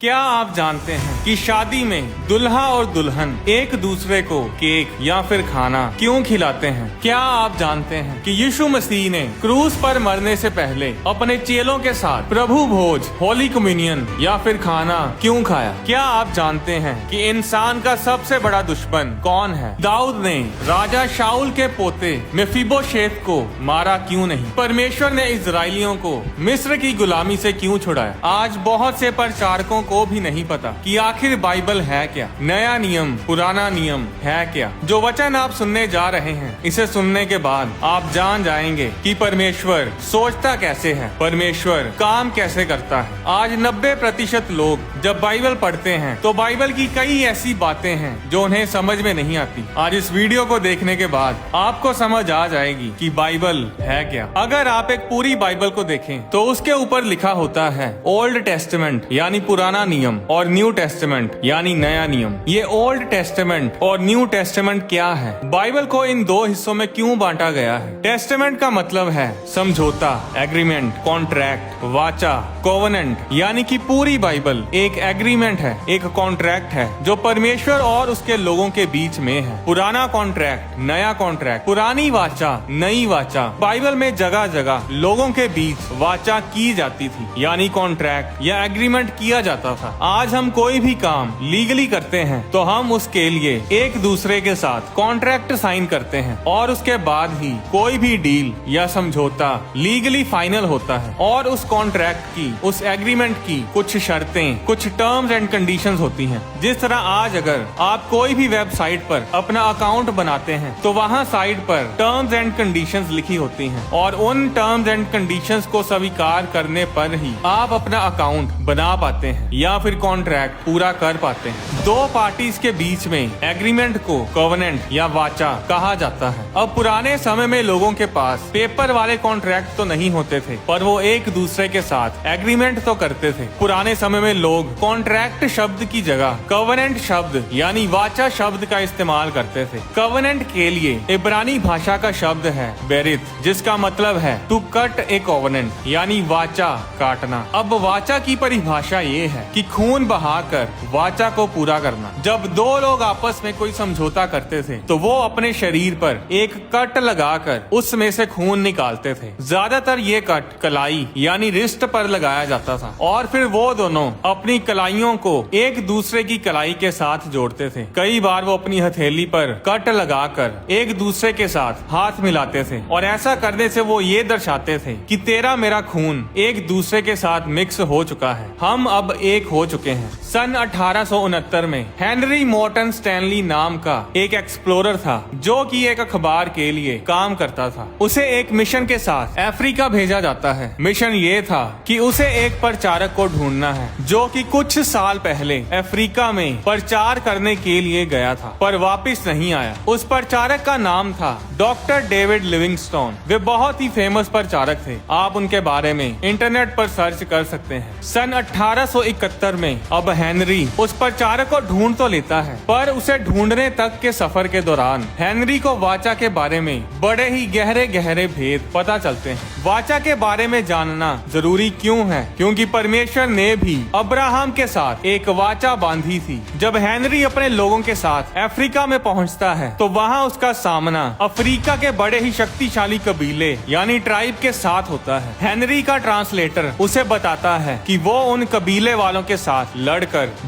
क्या आप जानते हैं कि शादी में दुल्हा और दुल्हन एक दूसरे को केक या फिर खाना क्यों खिलाते हैं? क्या आप जानते हैं कि यीशु मसीह ने क्रूस पर मरने से पहले अपने चेलों के साथ प्रभु भोज, होली कम्युनियन या फिर खाना क्यों खाया? क्या आप जानते हैं कि इंसान का सबसे बड़ा दुश्मन कौन है? दाऊद ने राजा शाऊल के पोते मेफीबोशेत को मारा क्यों नहीं? परमेश्वर ने इजरायलियों को मिस्र की गुलामी से क्यों छुड़ाया? आज बहुत से प्रचारकों को भी नहीं पता कि आखिर बाइबल है क्या, नया नियम पुराना नियम है क्या। जो वचन आप सुनने जा रहे हैं, इसे सुनने के बाद आप जान जाएंगे कि परमेश्वर सोचता कैसे है, परमेश्वर काम कैसे करता है। आज 90% लोग जब बाइबल पढ़ते हैं तो बाइबल की कई ऐसी बातें हैं जो उन्हें समझ में नहीं आती। आज इस वीडियो को देखने के बाद आपको समझ आ जाएगी कि बाइबल है क्या। अगर आप एक पूरी बाइबल को देखें तो उसके ऊपर लिखा होता है ओल्ड टेस्टामेंट यानी पुराना नियम और न्यू टेस्टामेंट यानी नया नियम। ये ओल्ड टेस्टामेंट और न्यू टेस्टामेंट क्या है? बाइबल को इन दो हिस्सों में क्यों बांटा गया है? टेस्टामेंट का मतलब है समझौता, एग्रीमेंट, कॉन्ट्रैक्ट, वाचा, कोवेनेंट, यानी कि पूरी बाइबल एक एग्रीमेंट है, एक कॉन्ट्रैक्ट है जो परमेश्वर और उसके लोगों के बीच में है। पुराना कॉन्ट्रैक्ट, नया कॉन्ट्रैक्ट, पुरानी वाचा, नई वाचा। बाइबल में जगह जगह लोगों के बीच वाचा की जाती थी, यानी कॉन्ट्रैक्ट या एग्रीमेंट किया जाता था। आज हम कोई भी काम लीगली करते हैं तो हम उसके लिए एक दूसरे के साथ कॉन्ट्रैक्ट साइन करते हैं और उसके बाद ही कोई भी डील या समझौता लीगली फाइनल होता है। और उस कॉन्ट्रैक्ट की, उस एग्रीमेंट की कुछ शर्तें, कुछ टर्म्स एंड कंडीशंस होती हैं। जिस तरह आज अगर आप कोई भी वेबसाइट पर अपना अकाउंट बनाते हैं तो वहाँ साइट पर टर्म्स एंड कंडीशंस लिखी होती हैं और उन टर्म्स एंड कंडीशंस को स्वीकार करने पर ही आप अपना अकाउंट बना पाते हैं या फिर कॉन्ट्रैक्ट पूरा कर पाते हैं। दो पार्टीज के बीच में एग्रीमेंट को कोवेनेंट या वाचा कहा जाता है। अब पुराने समय में लोगों के पास पेपर वाले कॉन्ट्रैक्ट तो नहीं होते थे, पर वो एक दूसरे के साथ एग्रीमेंट तो करते थे। पुराने समय में लोग कॉन्ट्रैक्ट शब्द की जगह कोवेनेंट शब्द यानी वाचा शब्द का इस्तेमाल करते थे। कोवेनेंट के लिए इब्रानी भाषा का शब्द है बेरित, जिसका मतलब है टू कट ए कोवेनेंट यानी वाचा काटना। अब वाचा की परिभाषा ये है कि खून बहाकर वाचा को पूरा करना। जब दो लोग आपस में कोई समझौता करते थे तो वो अपने शरीर पर एक कट लगाकर उसमें से खून निकालते थे। ज्यादातर ये कट कलाई यानी रिस्ट पर लगाया जाता था और फिर वो दोनों अपनी कलाइयों को एक दूसरे की कलाई के साथ जोड़ते थे। कई बार वो अपनी हथेली पर कट लगाकर एक दूसरे के साथ हाथ मिलाते थे और ऐसा करने से वो ये दर्शाते थे कि तेरा मेरा खून एक दूसरे के साथ मिक्स हो चुका है, हम अब एक हो चुके हैं। सन 1869 में हेनरी मॉर्टन स्टैनली नाम का एक एक्सप्लोरर था जो कि एक अखबार के लिए काम करता था। उसे एक मिशन के साथ अफ्रीका भेजा जाता है। मिशन ये था कि उसे एक प्रचारक को ढूंढना है जो कि कुछ साल पहले अफ्रीका में प्रचार करने के लिए गया था पर वापस नहीं आया। उस प्रचारक का नाम था डॉक्टर डेविड लिविंगस्टोन। वे बहुत ही फेमस प्रचारक थे, आप उनके बारे में इंटरनेट पर सर्च कर सकते हैं। सन 1871 में अब हेनरी उस प्रचारक को ढूंढ तो लेता है, पर उसे ढूंढने तक के सफर के दौरान हेनरी को वाचा के बारे में बड़े ही गहरे गहरे भेद पता चलते हैं। वाचा के बारे में जानना जरूरी क्यों है? क्योंकि परमेश्वर ने भी अब्राहम के साथ एक वाचा बांधी थी। जब हेनरी अपने लोगों के साथ अफ्रीका में पहुंचता है तो वहां उसका सामना अफ्रीका के बड़े ही शक्तिशाली कबीले यानी ट्राइब के साथ होता है। हेनरी का ट्रांसलेटर उसे बताता है कि वो उन कबीले वालों के साथ लड़कर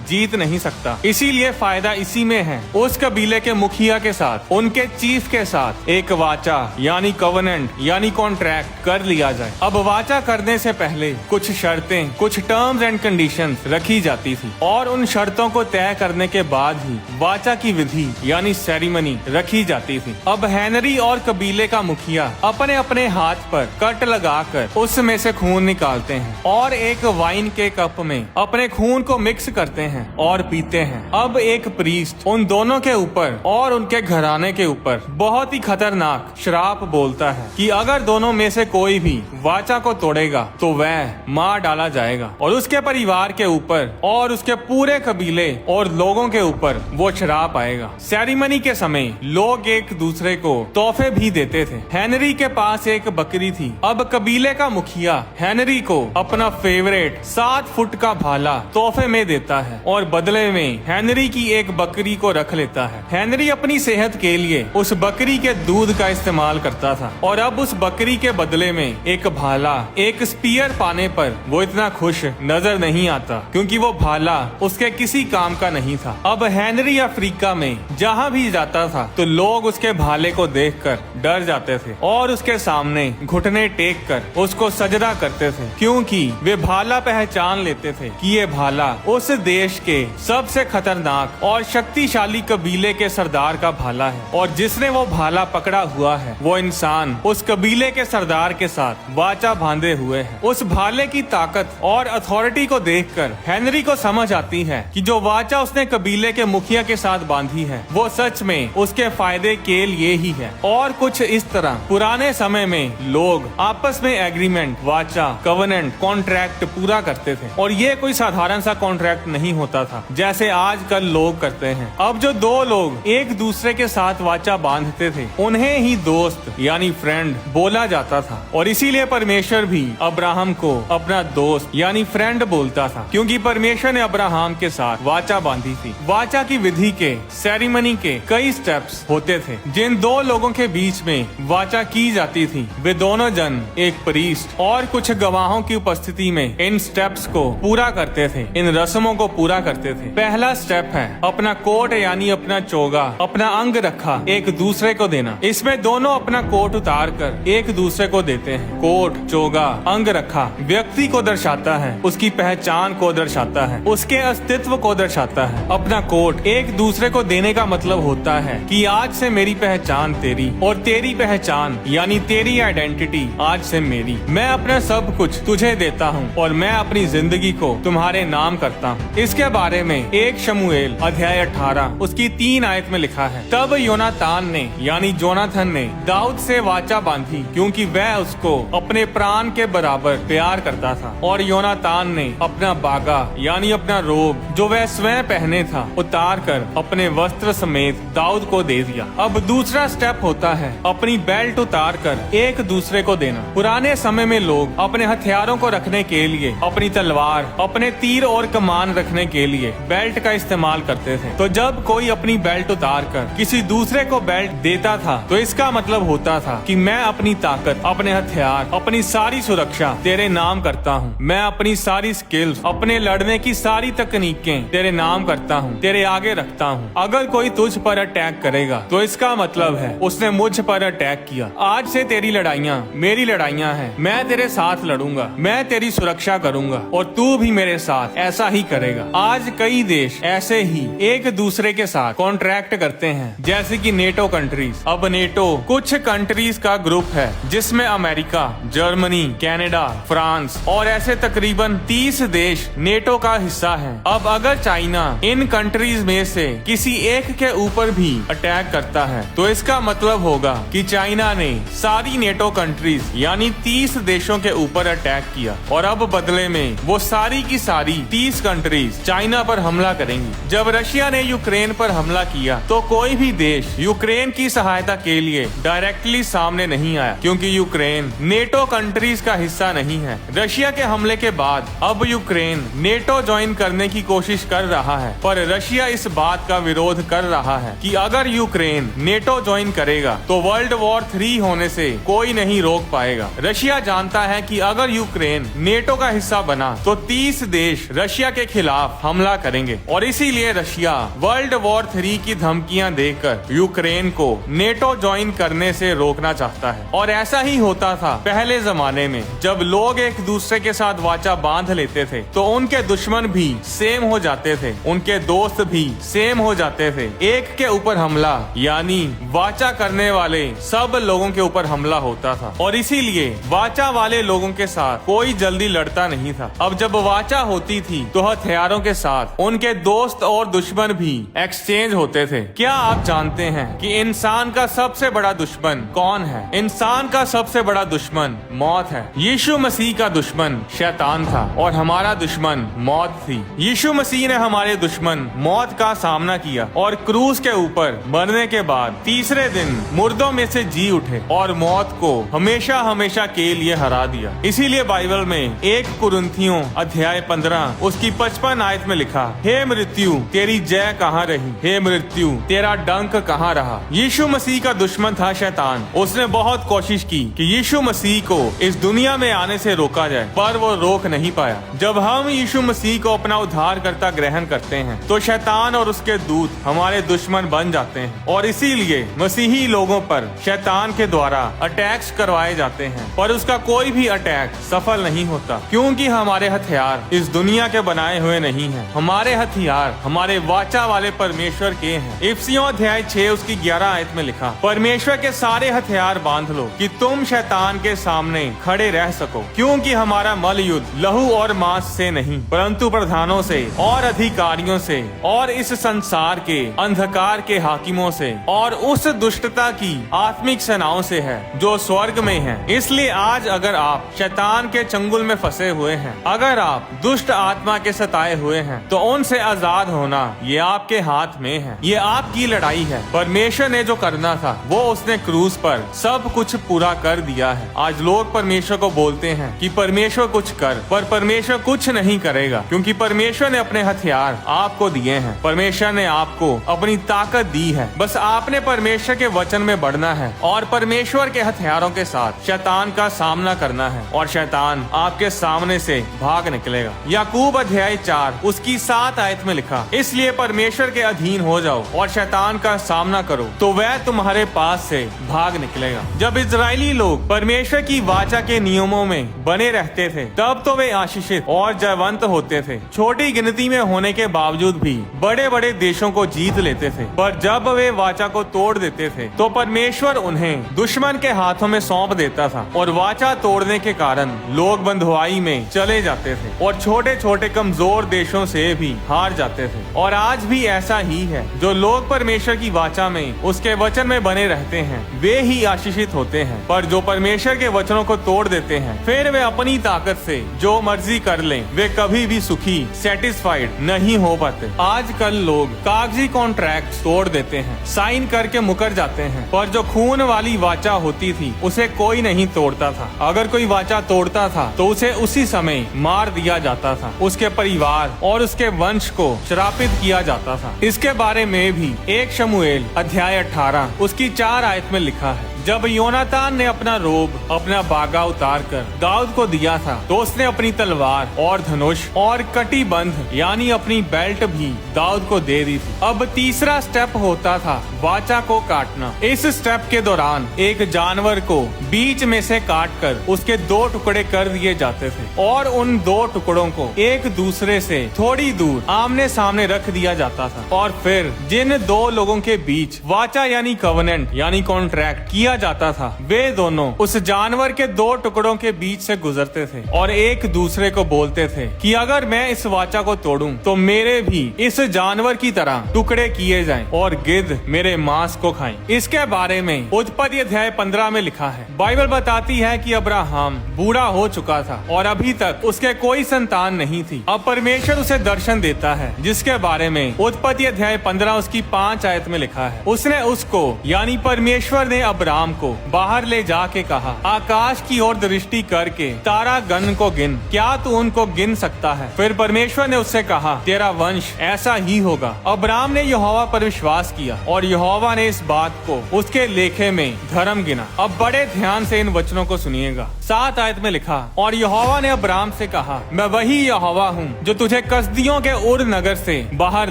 जीत नहीं सकता, इसीलिए फायदा इसी में है उस कबीले के मुखिया के साथ, उनके चीफ के साथ एक वाचा यानी कोवेनेंट यानी कॉन्ट्रैक्ट कर लिया जाए। अब वाचा करने से पहले कुछ शर्तें, कुछ टर्म्स एंड कंडीशंस रखी जाती थी और उन शर्तों को तय करने के बाद ही वाचा की विधि यानी सेरेमनी रखी जाती थी। अब हेनरी और कबीले का मुखिया अपने अपने हाथ पर कट लगाकर उसमें से खून निकालते हैं और एक वाइन के कप में अपने खून को मिक्स करते हैं और पीते हैं। अब एक प्रीस्ट उन दोनों के ऊपर और उनके घराने के ऊपर बहुत ही खतरनाक श्राप बोलता है कि अगर दोनों में से कोई कोई भी वाचा को तोड़ेगा तो वह मार डाला जाएगा और उसके परिवार के ऊपर और उसके पूरे कबीले और लोगों के ऊपर वो श्राप आएगा। सेरेमनी के समय लोग एक दूसरे को तोहफे भी देते थे। हेनरी के पास एक बकरी थी। अब कबीले का मुखिया हेनरी को अपना फेवरेट 7 फुट का भाला तोहफे में देता है और बदले में हेनरी की एक बकरी को रख लेता है। हेनरी अपनी सेहत के लिए उस बकरी के दूध का इस्तेमाल करता था और अब उस बकरी के बदले में एक भाला, एक स्पीयर पाने पर वो इतना खुश नजर नहीं आता क्योंकि वो भाला उसके किसी काम का नहीं था। अब हेनरी अफ्रीका में जहाँ भी जाता था तो लोग उसके भाले को देखकर डर जाते थे और उसके सामने घुटने टेक कर उसको सजदा करते थे क्योंकि वे भाला पहचान लेते थे कि ये भाला उस देश के सबसे खतरनाक और शक्तिशाली कबीले के सरदार का भाला है और जिसने वो भाला पकड़ा हुआ है वो इंसान उस कबीले के सरदार के साथ वाचा बांधे हुए है। उस भाले की ताकत और अथॉरिटी को देखकर हेनरी को समझ आती है कि जो वाचा उसने कबीले के मुखिया के साथ बांधी है वो सच में उसके फायदे के लिए ही है। और कुछ इस तरह पुराने समय में लोग आपस में एग्रीमेंट, वाचा, कवेनेंट, कॉन्ट्रैक्ट पूरा करते थे और ये कोई साधारण सा कॉन्ट्रैक्ट नहीं होता था जैसे आजकल लोग करते हैं। अब जो दो लोग एक दूसरे के साथ वाचा बांधते थे उन्हें ही दोस्त यानी फ्रेंड बोला जाता था और इसीलिए परमेश्वर भी अब्राहम को अपना दोस्त यानी फ्रेंड बोलता था क्योंकि परमेश्वर ने अब्राहम के साथ वाचा बांधी थी। वाचा की विधि के सेरेमनी के कई स्टेप्स होते थे जिन दो लोगों के बीच में वाचा की जाती थी। वे दोनों जन एक प्रीस्ट और कुछ गवाहों की उपस्थिति में इन स्टेप्स को पूरा करते थे, इन रस्मों को पूरा करते थे। पहला स्टेप है अपना कोट यानी अपना चोगा, अपना अंग रखा एक दूसरे को देना। इसमें दोनों अपना कोट उतार कर एक दूसरे को देते हैं। कोट, चोगा, अंग रखा व्यक्ति को दर्शाता है, उसकी पहचान को दर्शाता है, उसके अस्तित्व को दर्शाता है। अपना कोट एक दूसरे को देने का मतलब होता है कि आज से मेरी पहचान तेरी और तेरी पहचान यानी तेरी आइडेंटिटी आज से मेरी। मैं अपना सब कुछ तुझे देता हूँ और मैं अपनी जिंदगी को तुम्हारे नाम करता हूँ। इसके बारे में 1 शमूएल अध्याय 18 उसकी 3 आयत में लिखा है, तब योनातान ने यानी जोनाथन ने दाऊद से वाचा बांधी क्योंकि वह उसको अपने प्राण के बराबर प्यार करता था। और योनातान ने अपना बागा यानी अपना रोब जो वह स्वयं पहने था उतार कर अपने वस्त्र समेत दाऊद को दे दिया। अब दूसरा स्टेप होता है अपनी बेल्ट उतार कर एक दूसरे को देना। पुराने समय में लोग अपने हथियारों को रखने के लिए, अपनी तलवार, अपने तीर और कमान रखने के लिए बेल्ट का इस्तेमाल करते थे। तो जब कोई अपनी बेल्ट उतार कर किसी दूसरे को बेल्ट देता था तो इसका मतलब होता था कि मैं अपनी ताकत, अपने हथियार, अपनी सारी सुरक्षा तेरे नाम करता हूँ। मैं अपनी सारी स्किल्स, अपने लड़ने की सारी तकनीकें तेरे नाम करता हूँ, तेरे आगे रखता हूँ। अगर कोई तुझ पर अटैक करेगा तो इसका मतलब है उसने मुझ पर अटैक किया। आज से तेरी लड़ाइयाँ मेरी लड़ाइयाँ हैं। मैं तेरे साथ लड़ूंगा, मैं तेरी सुरक्षा करूंगा और तू भी मेरे साथ ऐसा ही करेगा। आज कई देश ऐसे ही एक दूसरे के साथ कॉन्ट्रैक्ट करते हैं जैसे कि नेटो कंट्रीज। अब नेटो कुछ कंट्रीज का ग्रुप है जिसमें अमेरिका, जर्मनी, कनाडा, फ्रांस और ऐसे तकरीबन 30 देश नेटो का हिस्सा हैं। अब अगर चाइना इन कंट्रीज में से किसी एक के ऊपर भी अटैक करता है तो इसका मतलब होगा कि चाइना ने सारी नेटो कंट्रीज यानी 30 देशों के ऊपर अटैक किया और अब बदले में वो सारी की सारी 30 कंट्रीज चाइना पर हमला करेंगी। जब रशिया ने यूक्रेन पर हमला किया तो कोई भी देश यूक्रेन की सहायता के लिए डायरेक्टली सामने नहीं आया क्योंकि यूक्रेन नेटो कंट्रीज का हिस्सा नहीं है। रशिया के हमले के बाद अब यूक्रेन नेटो ज्वाइन करने की कोशिश कर रहा है पर रशिया इस बात का विरोध कर रहा है कि अगर यूक्रेन नेटो ज्वाइन करेगा तो वर्ल्ड वॉर 3 होने से कोई नहीं रोक पाएगा। रशिया जानता है कि अगर यूक्रेन नेटो का हिस्सा बना तो 30 देश रशिया के खिलाफ हमला करेंगे और इसीलिए रशिया वर्ल्ड वॉर 3 की धमकियां देकर यूक्रेन को नेटो ज्वाइन करने से रोकना चाहता है। और ऐसा ही होता था पहले जमाने में जब लोग एक दूसरे के साथ वाचा बांध लेते थे तो उनके दुश्मन भी सेम हो जाते थे, उनके दोस्त भी सेम हो जाते थे। एक के ऊपर हमला यानी वाचा करने वाले सब लोगों के ऊपर हमला होता था और इसीलिए वाचा वाले लोगों के साथ कोई जल्दी लड़ता नहीं था। अब जब वाचा होती थी तो हथियारों के साथ उनके दोस्त और दुश्मन भी एक्सचेंज होते थे। क्या आप जानते हैं कि इंसान का सबसे बड़ा दुश्मन कौन है? इंसान का सबसे बड़ा हमारा दुश्मन मौत है। यीशु मसीह का दुश्मन शैतान था और हमारा दुश्मन मौत थी। यीशु मसीह ने हमारे दुश्मन मौत का सामना किया और क्रूस के ऊपर मरने के बाद तीसरे दिन मुर्दों में से जी उठे और मौत को हमेशा हमेशा के लिए हरा दिया। इसीलिए बाइबल में 1 कुरिन्थियों अध्याय 15 उसकी 55 आयत में लिखा, हे मृत्यु तेरी जय कहाँ रही, हे मृत्यु तेरा डंक कहाँ रहा। यीशु मसीह का दुश्मन था शैतान। उसने बहुत कोशिश की कि यीशु मसीह को इस दुनिया में आने से रोका जाए, पर वो रोक नहीं पाया। जब हम यीशु मसीह को अपना उद्धारकर्ता ग्रहण करते हैं तो शैतान और उसके दूत हमारे दुश्मन बन जाते हैं और इसीलिए मसीही लोगों पर शैतान के द्वारा अटैक्स करवाए जाते हैं, पर उसका कोई भी अटैक सफल नहीं होता, क्योंकि हमारे हथियार इस दुनिया के बनाए हुए नहीं हैं। हमारे हथियार हमारे वाचा वाले परमेश्वर के हैं। इफिसियों अध्याय 6 उसकी 11 आयत में लिखा, परमेश्वर के सारे हथियार बांध लो कि तुम शैतान के सामने खड़े रह सको, क्योंकि हमारा मल युद्ध लहू और मांस से नहीं परंतु प्रधानों से और अधिकारियों से और इस संसार के अंधकार के हाकिमों से और उस दुष्टता की आत्मिक सेनाओं से है जो स्वर्ग में है। इसलिए आज अगर आप शैतान के चंगुल में फंसे हुए हैं, अगर आप दुष्ट आत्मा के सताए हुए हैं, तो उनसे आजाद होना ये आपके हाथ में है। ये आपकी लड़ाई है। परमेश्वर ने जो करना था वो उसने क्रूस पर सब कुछ पूरा कर दिया है। आज लोग परमेश्वर को बोलते हैं कि परमेश्वर कुछ कर, पर परमेश्वर कुछ नहीं करेगा, क्योंकि परमेश्वर ने अपने हथियार आपको दिए हैं। परमेश्वर ने आपको अपनी ताकत दी है। बस आपने परमेश्वर के वचन में बढ़ना है और परमेश्वर के हथियारों के साथ शैतान का सामना करना है और शैतान आपके सामने से भाग निकलेगा। याकूब अध्याय 4 उसकी 7 आयत में लिखा, इसलिए परमेश्वर के अधीन हो जाओ और शैतान का सामना करो तो वह तुम्हारे पास से भाग निकलेगा। जब इजरायली लोग परमेश्वर की वाचा के नियमों में बने रहते थे तब तो वे आशीषित और जयवंत होते थे। छोटी गिनती में होने के बावजूद भी बड़े बड़े देशों को जीत लेते थे, पर जब वे वाचा को तोड़ देते थे तो परमेश्वर उन्हें दुश्मन के हाथों में सौंप देता था और वाचा तोड़ने के कारण लोग बंधुआई में चले जाते थे और छोटे छोटे कमजोर देशों से भी हार जाते थे। और आज भी ऐसा ही है। जो लोग परमेश्वर की वाचा में उसके वचन में बने रहते हैं वे ही आशीषित होते हैं, पर जो परमेश्वर के वचनों को तोड़ देते हैं फिर वे अपनी ताकत से जो मर्जी कर लें, वे कभी भी सुखी सेटिस्फाइड नहीं हो पाते। आजकल लोग कागजी कॉन्ट्रैक्ट तोड़ देते हैं, साइन करके मुकर जाते हैं, पर जो खून वाली वाचा होती थी उसे कोई नहीं तोड़ता था। अगर कोई वाचा तोड़ता था तो उसे उसी समय मार दिया जाता था, उसके परिवार और उसके वंश को श्रापित किया जाता था। इसके बारे में भी 1 शमूएल अध्याय 18 उसकी 4 आयत में लिखा है, जब योनातान ने अपना रोब अपना बागा उतार कर दाऊद को दिया था तो उसने अपनी तलवार और धनुष और कटिबंध यानी अपनी बेल्ट भी दाऊद को दे दी थी। अब तीसरा स्टेप होता था वाचा को काटना। इस स्टेप के दौरान एक जानवर को बीच में से काट कर उसके 2 टुकड़े कर दिए जाते थे और उन 2 टुकड़ों को एक दूसरे से थोड़ी दूर आमने सामने रख दिया जाता था और फिर जिन 2 लोगों के बीच वाचा यानी कवनेंट यानी कॉन्ट्रैक्ट किया जाता था वे दोनों उस जानवर के 2 टुकड़ों के बीच से गुजरते थे और एक दूसरे को बोलते थे कि अगर मैं इस वाचा को तोड़ूं तो मेरे भी इस जानवर की तरह टुकड़े किए जाएं और गिद्ध मेरे मांस को खाएं। इसके बारे में उत्पत्ति अध्याय 15 में लिखा है। बाइबल बताती है कि अब्राहम बूढ़ा हो चुका था और अभी तक उसके कोई संतान नहीं थी। अब परमेश्वर उसे दर्शन देता है जिसके बारे में उत्पत्ति अध्याय 15 उसकी 5 आयत में लिखा है, उसने उसको यानी परमेश्वर ने अब्राहम को बाहर ले जाके कहा, आकाश की ओर दृष्टि करके तारा गण को गिन, क्या तू उनको गिन सकता है? फिर परमेश्वर ने उससे कहा, तेरा वंश ऐसा ही होगा। अब्राहम ने यहोवा पर विश्वास किया और यहोवा ने इस बात को उसके लेखे में धर्म गिना। अब बड़े ध्यान से इन वचनों को सुनिएगा। 7 आयत में लिखा, और यहोवा ने अब्राहम से कहा, मैं वही यहोवा हूँ जो तुझे कसदियों के उर नगर से बाहर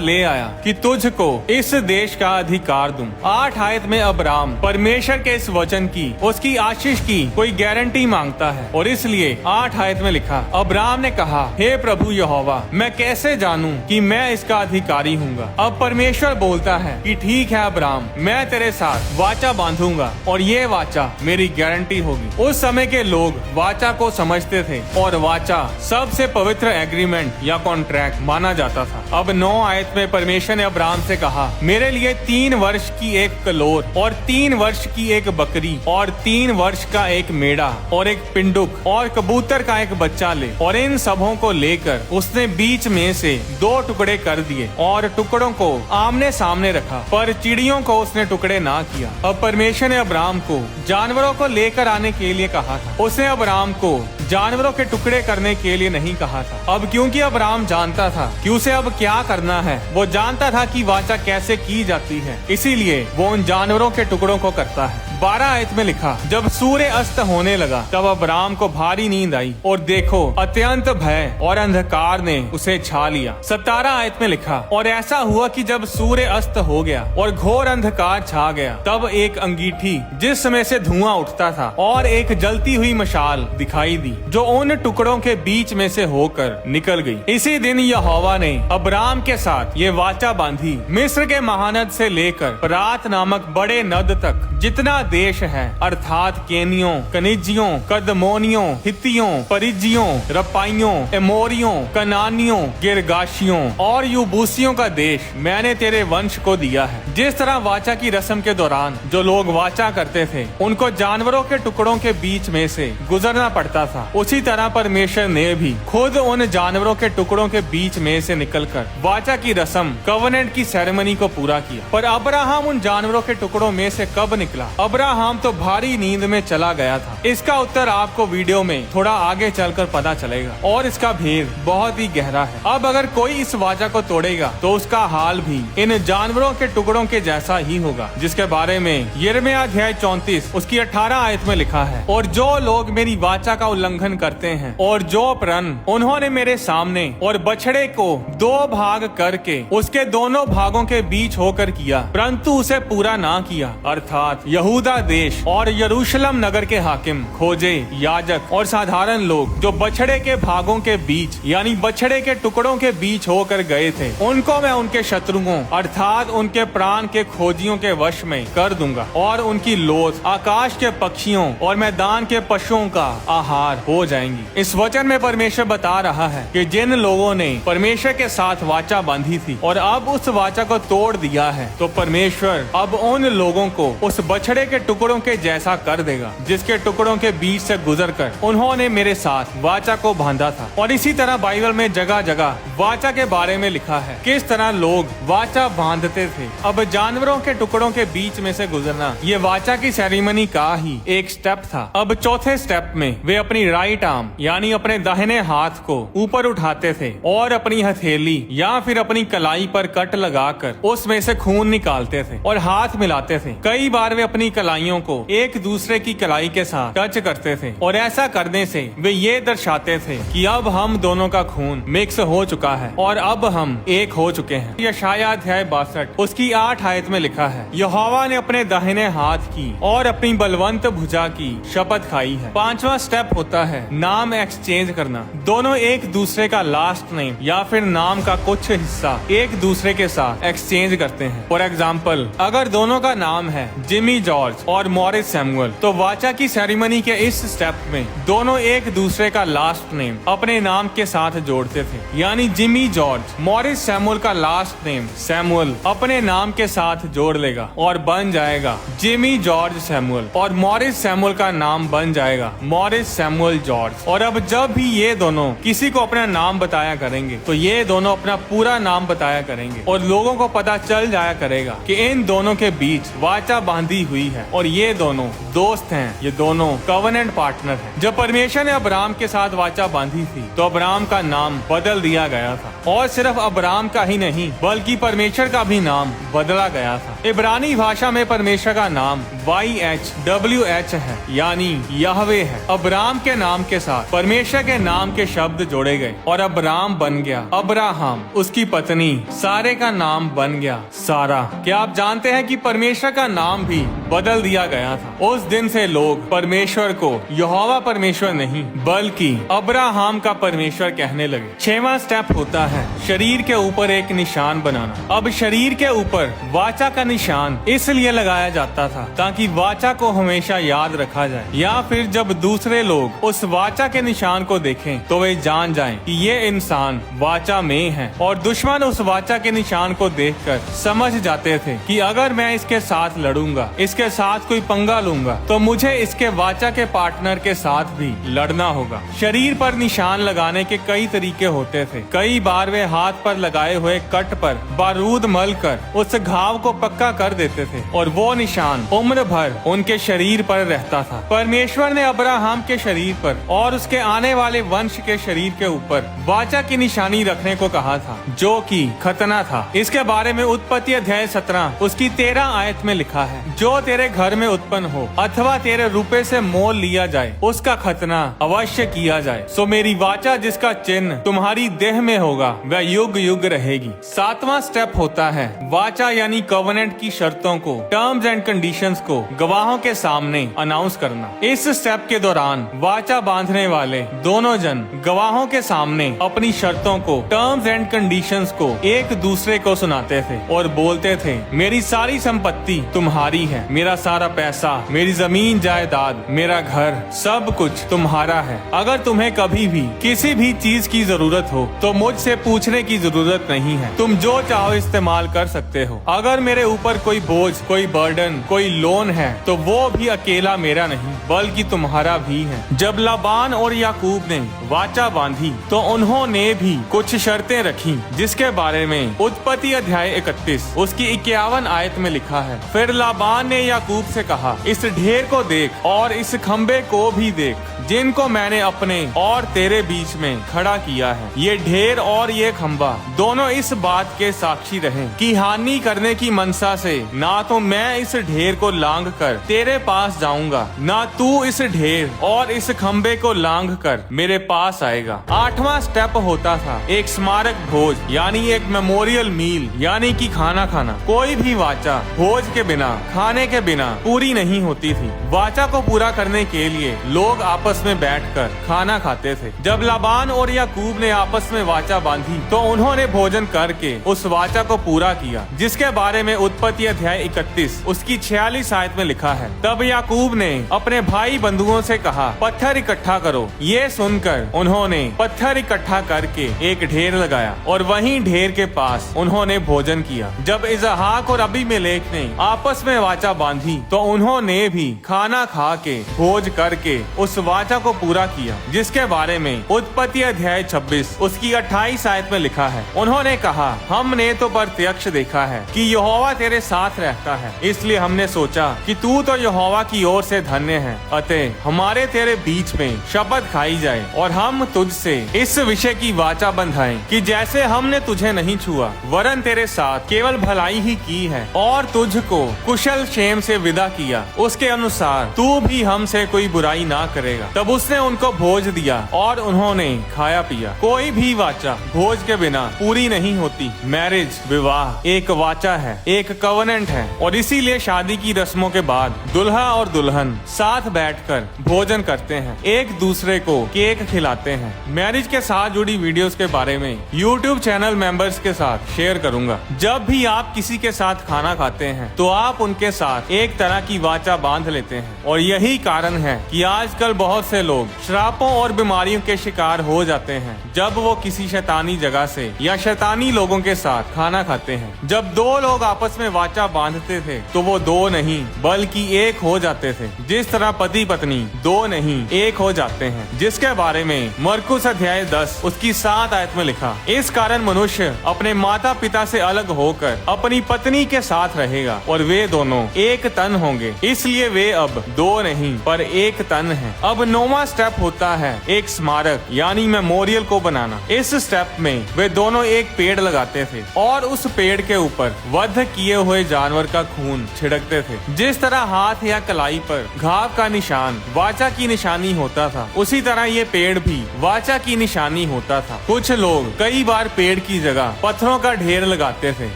ले आया कि तुझको इस देश का अधिकार दूं। 8 आयत में अब्राहम परमेश्वर के इस वचन की उसकी आशीष की कोई गारंटी मांगता है और इसलिए 8 आयत में लिखा, अब्राहम ने कहा, हे प्रभु यहोवा, मैं कैसे जानूं कि मैं इसका अधिकारी हूँगा? अब परमेश्वर बोलता है कि ठीक है अब्राहम, मैं तेरे साथ वाचा बांधूंगा और ये वाचा मेरी गारंटी होगी। उस समय के लोग वाचा को समझते थे और वाचा सबसे पवित्र एग्रीमेंट या कॉन्ट्रैक्ट माना जाता था। अब 9 आयत में परमेश्वर ने अब्राहम से कहा, मेरे लिए 3 वर्ष की एक कलोर और 3 वर्ष की एक बकरी और 3 वर्ष का एक मेढ़ा और एक पिंडुक और कबूतर का एक बच्चा ले, और इन सबों को लेकर उसने बीच में से 2 टुकड़े कर दिए और टुकड़ों को आमने सामने रखा, पर चिड़ियों को उसने टुकड़े ना किया। अब परमेश्वर ने अब्राम को जानवरों को लेकर आने के लिए कहा था। उसने अब्राम को जानवरों के टुकड़े करने के लिए नहीं कहा था। अब क्योंकि अब्राम जानता था कि उसे अब क्या करना है, वो जानता था कि वाचा कैसे की जाती है, इसीलिए वो उन जानवरों के टुकड़ों को करता है। 12 आयत में लिखा, जब सूर्य अस्त होने लगा तब अब्राम को भारी नींद आई और देखो अत्यंत भय और अंधकार ने उसे छा लिया। 17 आयत में लिखा, और ऐसा हुआ कि जब सूर्य अस्त हो गया और घोर अंधकार छा गया तब एक अंगीठी जिसमें से धुआं उठता था और एक जलती हुई मशाल दिखाई दी जो उन टुकड़ों के बीच में से होकर निकल गई। इसी दिन यहोवा ने अब्राम के साथ ये वाचा बांधी, मिस्र के महानद से लेकर परात नामक बड़े नद तक जितना देश है, अर्थात केनियों, कनिजियों, कदमोनियों, हित्तियों, परिजियों, रपाइयों, एमोरियों, कनानियों, गिरगाशियों और यूबूसियों का देश मैंने तेरे वंश को दिया है। जिस तरह वाचा की रस्म के दौरान जो लोग वाचा करते थे उनको जानवरों के टुकड़ों के बीच में से गुजरना पड़ता था, उसी तरह परमेश्वर ने भी खुद उन जानवरों के टुकड़ों के बीच में से निकलकर वाचा की रस्म, कवनेंट की सेरेमनी को पूरा किया। पर अब्राहम उन जानवरों के टुकड़ों में से कब निकला? अब्राहम तो भारी नींद में चला गया था। इसका उत्तर आपको वीडियो में थोड़ा आगे चलकर पता चलेगा और इसका भेद बहुत ही गहरा है। अब अगर कोई इस वाचा को तोड़ेगा तो उसका हाल भी इन जानवरों के टुकड़ों के जैसा ही होगा, जिसके बारे में यिर्मयाह अध्याय 34 उसकी 18 आयत में लिखा है, और जो लोग मेरी वाचा का उल्लंघन करते हैं और जो प्रण उन्होंने मेरे सामने और बछड़े को 2 भाग करके उसके दोनों भागों के बीच होकर किया परंतु उसे पूरा ना किया, अर्थात यहूदा देश और यरूशलेम नगर के हाकिम, खोजे, याजक और साधारण लोग जो बछड़े के भागों के बीच यानी बछड़े के टुकड़ों के बीच होकर गए थे, उनको मैं उनके शत्रुओं अर्थात उनके प्राण के खोजियों के वश में कर दूंगा और उनकी लोथ आकाश के पक्षियों और मैदान के पशुओं का आहार हो जाएंगी। इस वचन में परमेश्वर बता रहा है कि जिन लोगों ने परमेश्वर के साथ वाचा बांधी थी और अब उस वाचा को तोड़ दिया है, तो परमेश्वर अब उन लोगों को उस बछड़े के टुकड़ों के जैसा कर देगा जिसके टुकड़ों के बीच से गुजरकर उन्होंने मेरे साथ वाचा को बांधा था। और इसी तरह बाइबल में जगह जगह वाचा के बारे में लिखा है, किस तरह लोग वाचा बांधते थे। अब जानवरों के टुकड़ों के बीच में से गुजरना ये वाचा की सेरेमनी का ही एक स्टेप था। अब चौथे स्टेप में वे अपनी राइट आर्म यानी अपने दाहिने हाथ को ऊपर उठाते थे और अपनी हथेली या फिर अपनी कलाई पर कट लगाकर उसमें से खून निकालते थे और हाथ मिलाते थे। कई बार वे अपनी कलाइयों को एक दूसरे की कलाई के साथ टच करते थे और ऐसा करने से वे ये दर्शाते थे कि अब हम दोनों का खून मिक्स हो चुका है और अब हम एक हो चुके हैं। यशायाह अध्याय 62 उसकी 8 आयत में लिखा है, यहोवा ने अपने दाहिने हाथ की और अपनी बलवंत भुजा की शपथ खाई है। 5वां स्टेप होता है नाम एक्सचेंज करना। दोनों एक दूसरे का लास्ट नेम या फिर नाम का कुछ हिस्सा एक दूसरे के साथ एक्सचेंज करते हैं। फॉर एग्जाम्पल, अगर दोनों का नाम है जिमी जॉर्ज और मॉरिस सैमुअल, तो वाचा की सेरेमनी के इस स्टेप में दोनों एक दूसरे का लास्ट नेम अपने नाम के साथ जोड़ते थे, यानी जिमी जॉर्ज मॉरिस सैमुअल का लास्ट नेम सैमुअल अपने नाम के साथ जोड़ लेगा और बन जाएगा जिमी जॉर्ज सैमुअल, और मॉरिस सैमुअल का नाम बन जाएगा मॉरिस सैमुअल जॉर्ज। और अब जब भी ये दोनों किसी को अपना नाम बताया करेंगे तो ये दोनों अपना पूरा नाम बताया करेंगे और लोगों को पता चल जाया करेगा कि इन दोनों के बीच वाचा बांधी हुई है और ये दोनों दोस्त हैं, ये दोनों कवनेंट पार्टनर हैं। जब परमेश्वर ने अब्राम के साथ वाचा बांधी थी तो अब्राम का नाम बदल दिया गया था, और सिर्फ अब्राम का ही नहीं बल्कि परमेश्वर का भी नाम बदला गया था। इब्रानी भाषा में परमेश्वर का नाम YHWH है, यानी यहवे है। अब्राम के नाम के साथ परमेश्वर के नाम के शब्द जोड़े गए और अब्राम बन गया अब्राहम। उसकी पत्नी सारे का नाम बन गया सारा। क्या आप जानते हैं कि परमेश्वर का नाम भी बदल दिया गया था? उस दिन से लोग परमेश्वर को यहोवा परमेश्वर नहीं बल्कि अब्राहम का परमेश्वर कहने लगे। 6वां स्टेप होता है शरीर के ऊपर एक निशान बनाना। अब शरीर के ऊपर वाचा का निशान इसलिए लगाया जाता था ताकि वाचा को हमेशा याद रखा जाए, या फिर जब दूसरे लोग उस वाचा के निशान को देखें तो वे जान जाएं कि ये इंसान वाचा में है, और दुश्मन उस वाचा के निशान को देखकर समझ जाते थे कि अगर मैं इसके साथ लड़ूंगा, इसके साथ कोई पंगा लूंगा, तो मुझे इसके वाचा के पार्टनर के साथ भी लड़ना होगा। शरीर पर निशान लगाने के कई तरीके होते थे। कई बार वे हाथ पर लगाए हुए कट पर बारूद मल कर उस घाव को पक्का कर देते थे और वो निशान उम्र भर उनके शरीर पर रहता था। परमेश्वर ने अब्राहम के शरीर पर और उसके आने वाले वंश के शरीर के ऊपर वाचा की निशानी रखने को कहा था, जो कि खतना था। इसके बारे में उत्पत्ति अध्याय 17 उसकी 13 आयत में लिखा है, जो तेरे घर में उत्पन्न हो अथवा तेरे रुपए से मोल लिया जाए, उसका खतना अवश्य किया जाए। सो मेरी वाचा जिसका चिन्ह तुम्हारी देह में होगा वह युग युग रहेगी। 7वां स्टेप होता है वाचा यानी कवनेंट की शर्तों को, टर्म्स एंड कंडीशंस को गवाहों के सामने अनाउंस करना। इस स्टेप के दौरान वाचा बांधने वाले दोनों जन गवाहों के सामने अपनी शर्तों को, टर्म्स एंड कंडीशंस को एक दूसरे को सुनाते थे और बोलते थे, मेरी सारी संपत्ति तुम्हारी है, मेरा सारा पैसा, मेरी जमीन जायदाद, मेरा घर, सब कुछ तुम्हारा है। अगर तुम्हें कभी भी किसी भी चीज की जरूरत हो तो मुझसे पूछने की जरूरत नहीं है, तुम जो चाहो इस्तेमाल कर सकते हो। अगर मेरे ऊपर कोई बोझ, कोई बर्डन, कोई लोन है तो वो भी अकेला मेरा नहीं बल्कि तुम्हारा भी है। जब लाबान और याकूब ने वाचा बांधी तो उन्होंने भी कुछ शर्तें रखी, जिसके बारे में उत्पत्ति अध्याय 31 उसकी 51 आयत में लिखा है, फिर लाबान ने याकूब से कहा, इस ढेर को देख और इस खंबे को भी देख, जिनको मैंने अपने और तेरे बीच में खड़ा किया है। ये ढेर और ये खंबा दोनों इस बात के साक्षी रहे कि हानि करने की मनसा से ना तो मैं इस ढेर को लांग कर तेरे पास जाऊंगा, ना तू इस ढेर और इस खंबे को लांग कर मेरे पास आएगा। 8वां स्टेप होता था एक स्मारक भोज यानी एक मेमोरियल मील यानी कि खाना खाना। कोई भी वाचा भोज के बिना, खाने के बिना पूरी नहीं होती थी। वाचा को पूरा करने के लिए लोग आपस में बैठकर खाना खाते थे। जब लाबान और याकूब ने आपस में वाचा बांधी तो उन्होंने भोजन करके उस वाचा को पूरा किया, जिसके बारे में उत्पत्ति अध्याय 31 उसकी 46 आयत में लिखा है, तब याकूब ने अपने भाई बंधुओं से कहा, पत्थर इकट्ठा करो। ये सुनकर उन्होंने पत्थर इकट्ठा करके एक ढेर लगाया और वहीं ढेर के पास उन्होंने भोजन किया। जब इसहाक और अबीमेलेक ने आपस में वाचा बांधी तो उन्होंने भी खाना खा के भोज करके उस वाचा को पूरा किया, जिसके बारे में उत्पत्ति अध्याय 26 उसकी 28 आयत में लिखा है, उन्होंने कहा, हमने तो प्रत्यक्ष देखा है कि यहोवा तेरे साथ रहता है, इसलिए हमने सोचा कि तू तो यहोवा की ओर से धन्य है, अतः हमारे तेरे बीच में शपथ खाई जाए और हम तुझसे इस विषय की वाचा बंधाएं कि जैसे हमने तुझे नहीं छुआ वरन तेरे साथ केवल भलाई ही की है और तुझको कुशल क्षेम से विदा किया, उसके अनुसार तू भी हमसे कोई बुराई ना करेगा। तब उसने उनको भोज दिया और उन्होंने खाया पिया। कोई भी वाचा भोज के बिना पूरी नहीं होती। मैरिज, विवाह एक वाचा है, एक कवनेंट है, और इसीलिए शादी की रस्मों के बाद दुल्हा और दुल्हन साथ बैठकर भोजन करते हैं, एक दूसरे को केक खिलाते हैं। मैरिज के साथ जुड़ी वीडियोस के बारे में YouTube चैनल मेंबर्स के साथ शेयर करूंगा। जब भी आप किसी के साथ खाना खाते हैं तो आप उनके साथ एक तरह की वाचा बांध लेते हैं, और यही कारण है कि आजकल बहुत से लोग श्रापों और बीमारियों के शिकार हो जाते हैं जब वो किसी शैतानी जगह से या शैतानी लोगों के साथ खाना खाते हैं। जब दो लोग आपस में वाचा बांधते थे तो वो दो नहीं बल्कि एक हो जाते थे, जिस तरह पति पत्नी दो नहीं एक हो जाते हैं, जिसके बारे में मरकुस अध्याय 10 उसकी 7 आयत में लिखा, इस कारण मनुष्य अपने माता पिता से अलग होकर अपनी पत्नी के साथ रहेगा और वे दोनों एक तन होंगे, इसलिए वे अब दो नहीं पर एक तन है। अब 9वां स्टेप होता है एक स्मारक यानी मेमोरियल को बनाना। इस स्टेप में वे दोनों एक पेड़ लगाते थे और उस पेड़ के ऊपर वध किए हुए जानवर का खून छिड़कते थे। जिस तरह हाथ या कलाई पर घाव का निशान वाचा की निशानी होता था, उसी तरह ये पेड़ भी वाचा की निशानी होता था। कुछ लोग कई बार पेड़ की जगह पत्थरों का ढेर लगाते थे,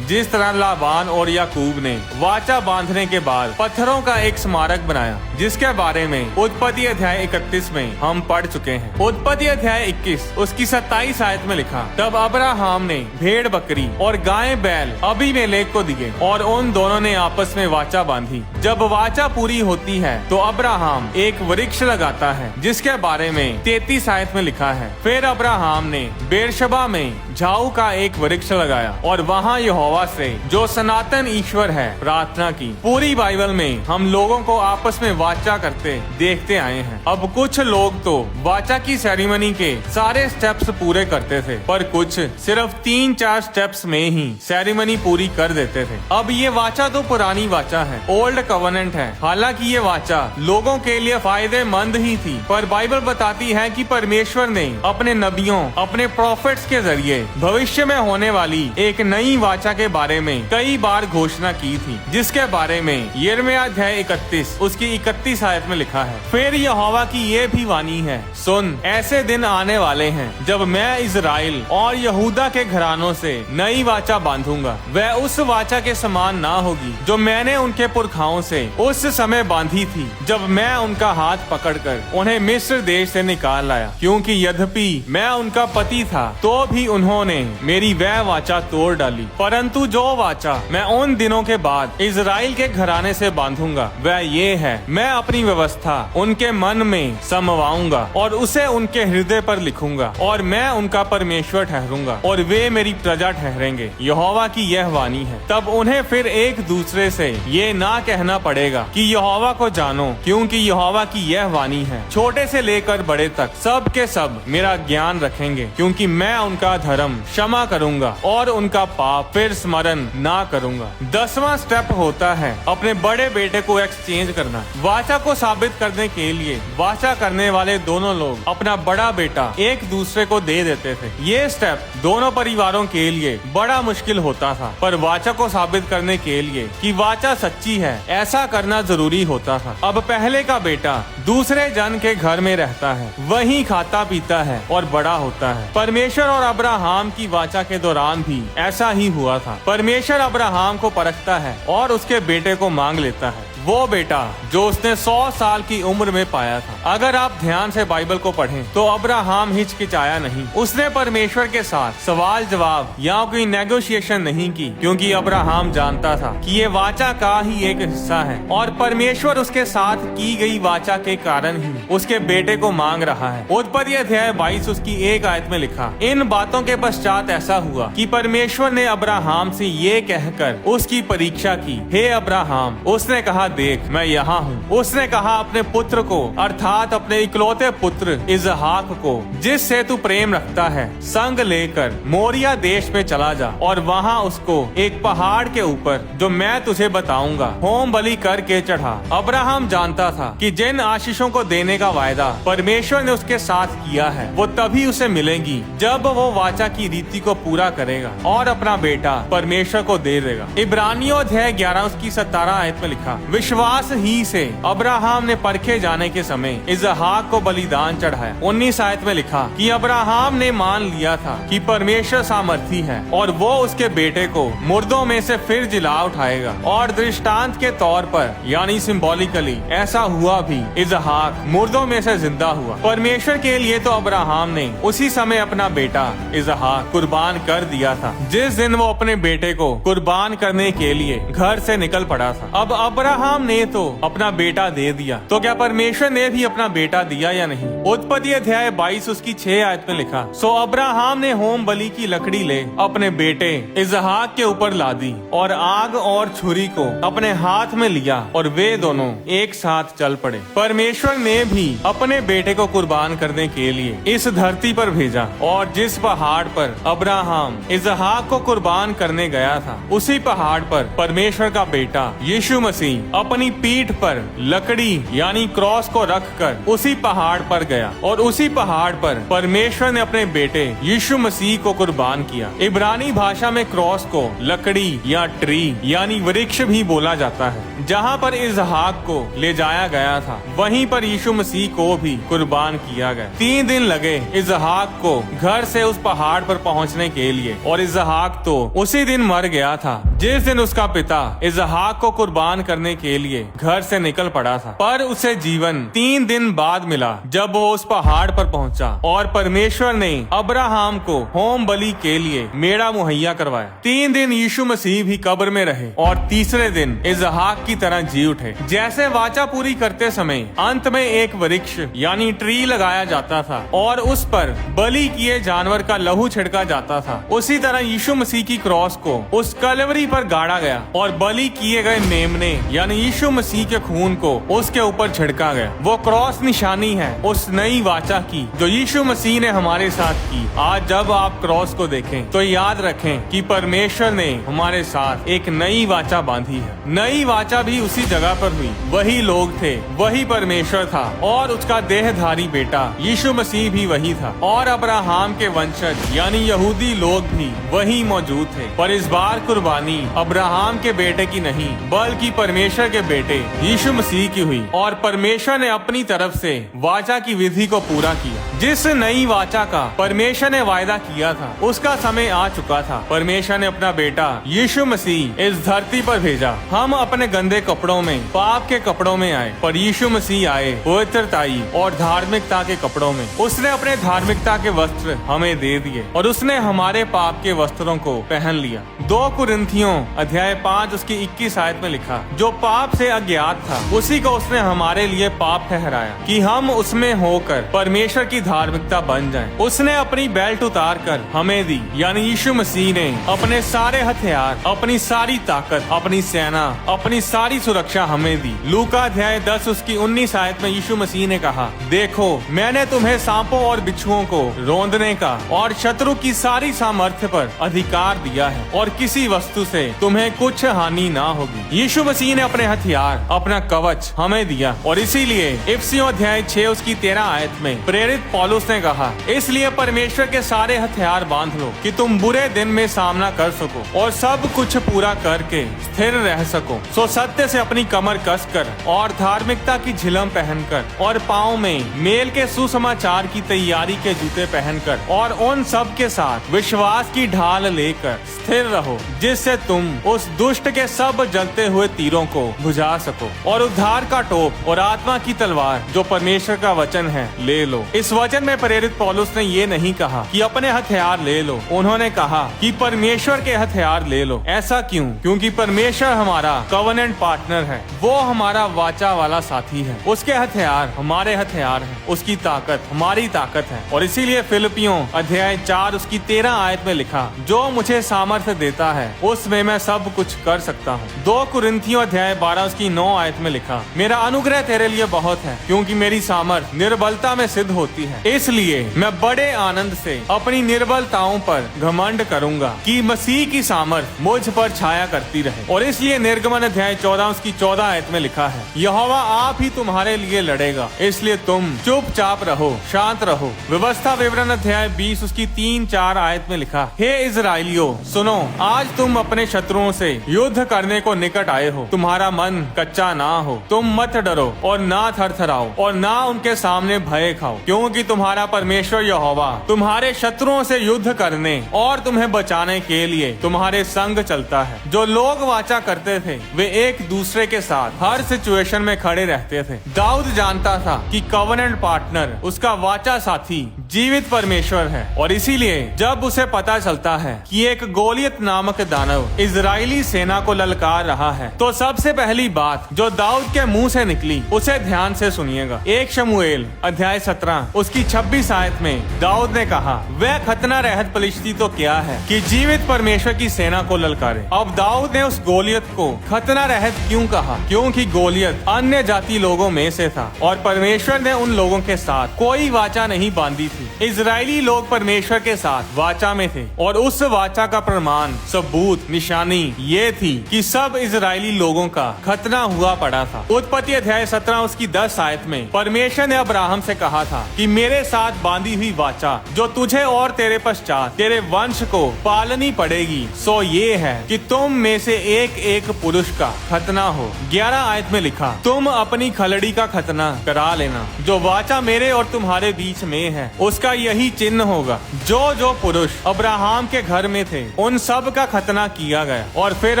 जिस तरह लाबान और याकूब ने वाचा बांधने के बाद पत्थरों का एक स्मारक बनाया। जिसके बारे में उत्पत्ति अध्याय 31 में हम पढ़ चुके हैं। उत्पत्ति अध्याय 21 उसकी 27 आयत में लिखा, तब अब्राहम ने भेड़ बकरी और गाय बैल अबीमेलेक को दिए और उन दोनों ने आपस में वाचा बांधी। जब वाचा पूरी होती है तो अब्राहम एक वृक्ष लगाता है, जिसके बारे में 33 आयत में लिखा है, फिर अब्राहम ने बेरशबा में झाऊ का एक वृक्ष लगाया और वहाँ यहोवा से जो सनातन ईश्वर है प्रार्थना की। पूरी बाइबल में हम लोगों को आपस में वाचा करते देखते आए हैं। अब कुछ लोग तो वाचा की सेरेमनी के सारे स्टेप्स पूरे करते थे, पर कुछ सिर्फ 3-4 स्टेप्स में ही सेरेमनी पूरी कर देते थे। अब ये वाचा तो पुरानी वाचा है, ओल्ड कवनेंट है। हालांकि ये वाचा लोगों के लिए फायदेमंद ही थी, पर बाइबल बताती है कि परमेश्वर ने अपने नबियों, अपने प्रॉफिट्स के जरिए भविष्य में होने वाली एक नई वाचा के बारे में कई बार घोषणा की थी, जिसके बारे में यिर्मयाह अध्याय 31 उसकी 31 आयत में लिखा है, फिर यहोवा की ये भी वाणी है, सुन ऐसे दिन आने वाले हैं जब मैं इजराइल और यहूदा के घरानों से नई वाचा बांधूंगा। वह उस वाचा के समान ना होगी जो मैंने उनके पुरखाओं से उस समय बांधी थी, जब मैं उनका हाथ पकड़कर उन्हें मिस्र देश से निकाल लाया, क्योंकि यद्यपि मैं उनका पति था तो भी उन्होंने मेरी वह वाचा तोड़ डाली। परंतु जो वाचा मैं उन दिनों के बाद इजराइल के घराने से बांधूंगा वह ये है, मैं अपनी व्यवस्था उनके मन में समवाऊंगा और उसे उनके हृदय पर लिखूंगा और मैं उनका परमेश्वर ठहरूंगा और वे मेरी प्रजा ठहरेंगे। यहोवा की यह वाणी है। तब उन्हें फिर एक दूसरे से ये ना कहना पड़ेगा कि यहोवा को जानो, क्योंकि यहोवा की यह वाणी है, छोटे से लेकर बड़े तक सब के सब मेरा ज्ञान रखेंगे, क्योंकि मैं उनका धर्म क्षमा करूंगा और उनका पाप फिर स्मरण ना करूंगा। 10वां स्टेप होता है अपने बड़े बेटे को एक्सचेंज करना। वाचा को साबित करने के लिए वाचा करने वाले दोनों लोग अपना बड़ा बेटा एक दूसरे को दे देते थे। ये स्टेप दोनों परिवारों के लिए बड़ा मुश्किल होता था, पर वाचा को साबित करने के लिए कि वाचा सच्ची है ऐसा करना जरूरी होता था। अब पहले का बेटा दूसरे जन के घर में रहता है, वहीं खाता पीता है और बड़ा होता है। परमेश्वर और अब्राहम की वाचा के दौरान भी ऐसा ही हुआ था। परमेश्वर अब्राहम को परखता है और उसके बेटे को मांग लेता है, वो बेटा जो उसने 100 साल की उम्र में पाया था। अगर आप ध्यान से बाइबल को पढ़ें तो अब्राहम हिचकिचाया नहीं, उसने परमेश्वर के साथ सवाल जवाब या कोई नेगोशिएशन नहीं की, क्योंकि अब्राहम जानता था कि ये वाचा का ही एक हिस्सा है और परमेश्वर उसके साथ की गई वाचा के कारण ही उसके बेटे को मांग रहा है। उत्पत्ति अध्याय 22 उसकी 1 आयत में लिखा, इन बातों के पश्चात ऐसा हुआ कि परमेश्वर ने अब्राहम से ये कहकर उसकी परीक्षा की, हे अब्राहम। उसने कहा, देख मैं यहाँ हूँ। उसने कहा, अपने पुत्र को अर्थात अपने इकलौते पुत्र इसहाक को जिससे तू प्रेम रखता है संग लेकर मोरिया देश में चला जा और वहाँ उसको एक पहाड़ के ऊपर जो मैं तुझे बताऊंगा होम बलि करके चढ़ा। अब्राहम जानता था कि जिन आशीषों को देने का वायदा परमेश्वर ने उसके साथ किया है वो तभी उसे मिलेंगी जब वो वाचा की रीति को पूरा करेगा और अपना बेटा परमेश्वर को दे देगा। इब्रानियों अध्याय 11 उसकी 17 आयत में लिखा, विश्वास ही से अब्राहम ने परखे जाने के समय इसहाक को बलिदान चढ़ाया। 19 आयत में लिखा कि अब्राहम ने मान लिया था कि परमेश्वर सामर्थी है और वो उसके बेटे को मुर्दों में से फिर जिला उठाएगा। और दृष्टांत के तौर पर यानी सिंबॉलिकली ऐसा हुआ भी, इसहाक मुर्दों में से जिंदा हुआ। परमेश्वर के लिए तो अब्राहम ने उसी समय अपना बेटा इसहाक कुर्बान कर दिया था जिस दिन वो अपने बेटे को कुर्बान करने के लिए घर से निकल पड़ा था। अब अब्राहम ने तो अपना बेटा दे दिया, तो क्या परमेश्वर ने भी अपना बेटा दिया या नहीं? उत्पत्ति अध्याय 22 उसकी 6 आयत में लिखा, सो अब्राहम ने होम बलि की लकड़ी ले अपने बेटे इसहाक के ऊपर लादी और आग और छुरी को अपने हाथ में लिया और वे दोनों एक साथ चल पड़े। परमेश्वर ने भी अपने बेटे को कुर्बान करने के लिए इस धरती पर भेजा और जिस पहाड़ पर अब्राहम इसहाक को कुर्बान करने गया था उसी पहाड़ पर परमेश्वर का बेटा यीशु मसीह अपनी पीठ पर लकड़ी यानी क्रॉस को रखकर उसी पहाड़ पर गया और उसी पहाड़ पर परमेश्वर ने अपने बेटे यीशु मसीह को कुर्बान किया। इब्रानी भाषा में क्रॉस को लकड़ी या ट्री यानी वृक्ष भी बोला जाता है। जहाँ पर इसहाक को ले जाया गया था वहीं पर यीशु मसीह को भी कुर्बान किया गया। 3 दिन लगे इसहाक को घर से उस पहाड़ पर पहुँचने के लिए और इसहाक तो उसी दिन मर गया था जिस दिन उसका पिता इसहाक को कुर्बान करने के लिए घर से निकल पड़ा था, पर उसे जीवन 3 दिन बाद मिला जब वो उस पहाड़ पर पहुंचा और परमेश्वर ने अब्राहम को होम बलि के लिए मेढ़ा मुहैया करवाया। 3 दिन यीशु मसीह भी कब्र में रहे और तीसरे दिन इसहाक की तरह जी उठे। जैसे वाचा पूरी करते समय अंत में एक वृक्ष यानी ट्री लगाया जाता था और उस पर बलि किए जानवर का लहू छिड़का जाता था, उसी तरह यीशु मसीह की क्रॉस को उस कलवरी पर गाड़ा गया और बलि किए गए मेमने यानी यीशु मसीह के खून को उसके ऊपर छिड़का गया। वो क्रॉस निशानी है उस नई वाचा की जो यीशु मसीह ने हमारे साथ की। आज जब आप क्रॉस को देखें तो याद रखें कि परमेश्वर ने हमारे साथ एक नई वाचा बांधी है। नई वाचा भी उसी जगह पर हुई, वही लोग थे, वही परमेश्वर था और उसका देहधारी बेटा यीशु मसीह भी वही था और अब्राहम के वंशज यानी यहूदी लोग भी वही मौजूद थे। पर इस बार कुर्बानी अब्राहम के बेटे की नहीं बल्कि परमेश्वर के बेटे यीशु मसीह की हुई और परमेश्वर ने अपनी तरफ से वाचा की विधि को पूरा किया। जिस नई वाचा का परमेश्वर ने वायदा किया था उसका समय आ चुका था। परमेश्वर ने अपना बेटा यीशु मसीह इस धरती पर भेजा। हम अपने गंदे कपड़ों में, पाप के कपड़ों में आए, पर यीशु मसीह आए पवित्रताई और धार्मिकता के कपड़ों में। उसने अपने धार्मिकता के वस्त्र हमें दे दिए और उसने हमारे पाप के वस्त्रों को पहन लिया। 2 कुरिन्थियों अध्याय 5 उसकी 21 आयत में लिखा, जो पाप से अज्ञात था उसी को उसने हमारे लिए पाप ठहराया कि हम उसमें होकर परमेश्वर की धार्मिकता बन जाएं। उसने अपनी बेल्ट उतार कर हमें दी यानी यीशु मसीह ने अपने सारे हथियार, अपनी सारी ताकत, अपनी सेना, अपनी सारी सुरक्षा हमें दी। लूका अध्याय 10 उसकी 19 आयत में यीशु मसीह ने कहा, देखो मैंने तुम्हें सांपों और बिच्छुओं को रौंदने का और शत्रु की सारी सामर्थ्य पर अधिकार दिया है और किसी वस्तु से तुम्हें कुछ हानि ना होगी। यीशु मसीह ने अपने हथियार, अपना कवच हमें दिया और इसीलिए इफिसियों अध्याय 6 उसकी 13 आयत में प्रेरित पौलुस ने कहा, इसलिए परमेश्वर के सारे हथियार बांध लो कि तुम बुरे दिन में सामना कर सको और सब कुछ पूरा करके स्थिर रह सको। सो सत्य से अपनी कमर कसकर और धार्मिकता की झिलम पहनकर और पाँव में मेल के सुसमाचार की तैयारी के जूते पहनकर और उन सब के साथ विश्वास की ढाल लेकर स्थिर रहो, जिससे तुम उस दुष्ट के सब जलते हुए तीरों को बुझा सको और उद्धार का टोप और आत्मा की तलवार जो परमेश्वर का वचन है ले लो। इस वचन में प्रेरित पौलुस ने ये नहीं कहा कि अपने हथियार ले लो, उन्होंने कहा कि परमेश्वर के हथियार ले लो। ऐसा क्यों? क्योंकि परमेश्वर हमारा कवनेंट पार्टनर है, वो हमारा वाचा वाला साथी है। उसके हथियार हमारे हथियार हैं, उसकी ताकत हमारी ताकत है और इसीलिए फिलिपियों अध्याय 4 उसकी 13 आयत में लिखा, जो मुझे सामर्थ्य देता है उसमें मैं सब कुछ कर सकता हूँ। 2 कुरिन्थियों अध्याय 12 उसकी 9 आयत में लिखा, मेरा अनुग्रह तेरे लिए बहुत है क्योंकि मेरी सामर्थ निर्बलता में सिद्ध होती है। इसलिए मैं बड़े आनंद से अपनी निर्बलताओं पर घमंड करूंगा कि मसीह की सामर्थ मुझ पर छाया करती रहे। और इसलिए निर्गमन अध्याय 14 उसकी 14 आयत में लिखा है, यहोवा आप ही तुम्हारे लिए लड़ेगा, इसलिए तुम चुपचाप रहो, शांत रहो। व्यवस्था विवरण अध्याय 20 उसकी 3-4 आयत में लिखा, हे इजराइलियों सुनो, आज तुम अपने शत्रुओं से युद्ध करने को निकट आए हो। तुम्हारा मन कच्चा ना हो, तुम मत डरो और ना थरथराओ और ना उनके सामने भय खाओ, क्योंकि तुम्हारा परमेश्वर यहोवा तुम्हारे शत्रुओं से युद्ध करने और तुम्हें बचाने के लिए तुम्हारे संग चलता है। जो लोग वाचा करते थे वे एक दूसरे के साथ हर सिचुएशन में खड़े रहते थे। दाऊद जानता था कि कवनेंट पार्टनर, उसका वाचा साथी जीवित परमेश्वर है और इसीलिए जब उसे पता चलता है कि एक गोलियत नामक दानव इजरायली सेना को ललकार रहा है, तो सबसे पहली बात जो दाऊद के मुंह से निकली उसे ध्यान से सुनिएगा। 1 शमूएल अध्याय 17 उसकी 26 आयत में दाऊद ने कहा, वह खतना रहत पलिश्ती तो क्या है कि जीवित परमेश्वर की सेना को ललकारे। अब दाऊद ने उस गोलियत को खतना रहत क्यों कहा? क्योंकि गोलियत अन्य जाति लोगों में से था और परमेश्वर ने उन लोगों के साथ कोई वाचा नहीं बांधी थी। इजरायली लोग परमेश्वर के साथ वाचा में थे और उस वाचा का प्रमाण, सबूत, निशानी ये थी कि सब इजरायली लोगों का खतना हुआ पड़ा था। उत्पत्ति अध्याय 17 उसकी 10 आयत में परमेश्वर ने अब्राहम से कहा था कि मेरे साथ बांधी हुई वाचा जो तुझे और तेरे पश्चात तेरे वंश को पालनी पड़ेगी सो ये है कि तुम में से एक एक पुरुष का खतना हो। 11 आयत में लिखा, तुम अपनी खलड़ी का खतना करा लेना। जो वाचा मेरे और तुम्हारे बीच में है उसका यही चिन्ह होगा। जो पुरुष अब्राहम के घर में थे उन सब का खतना किया गया और फिर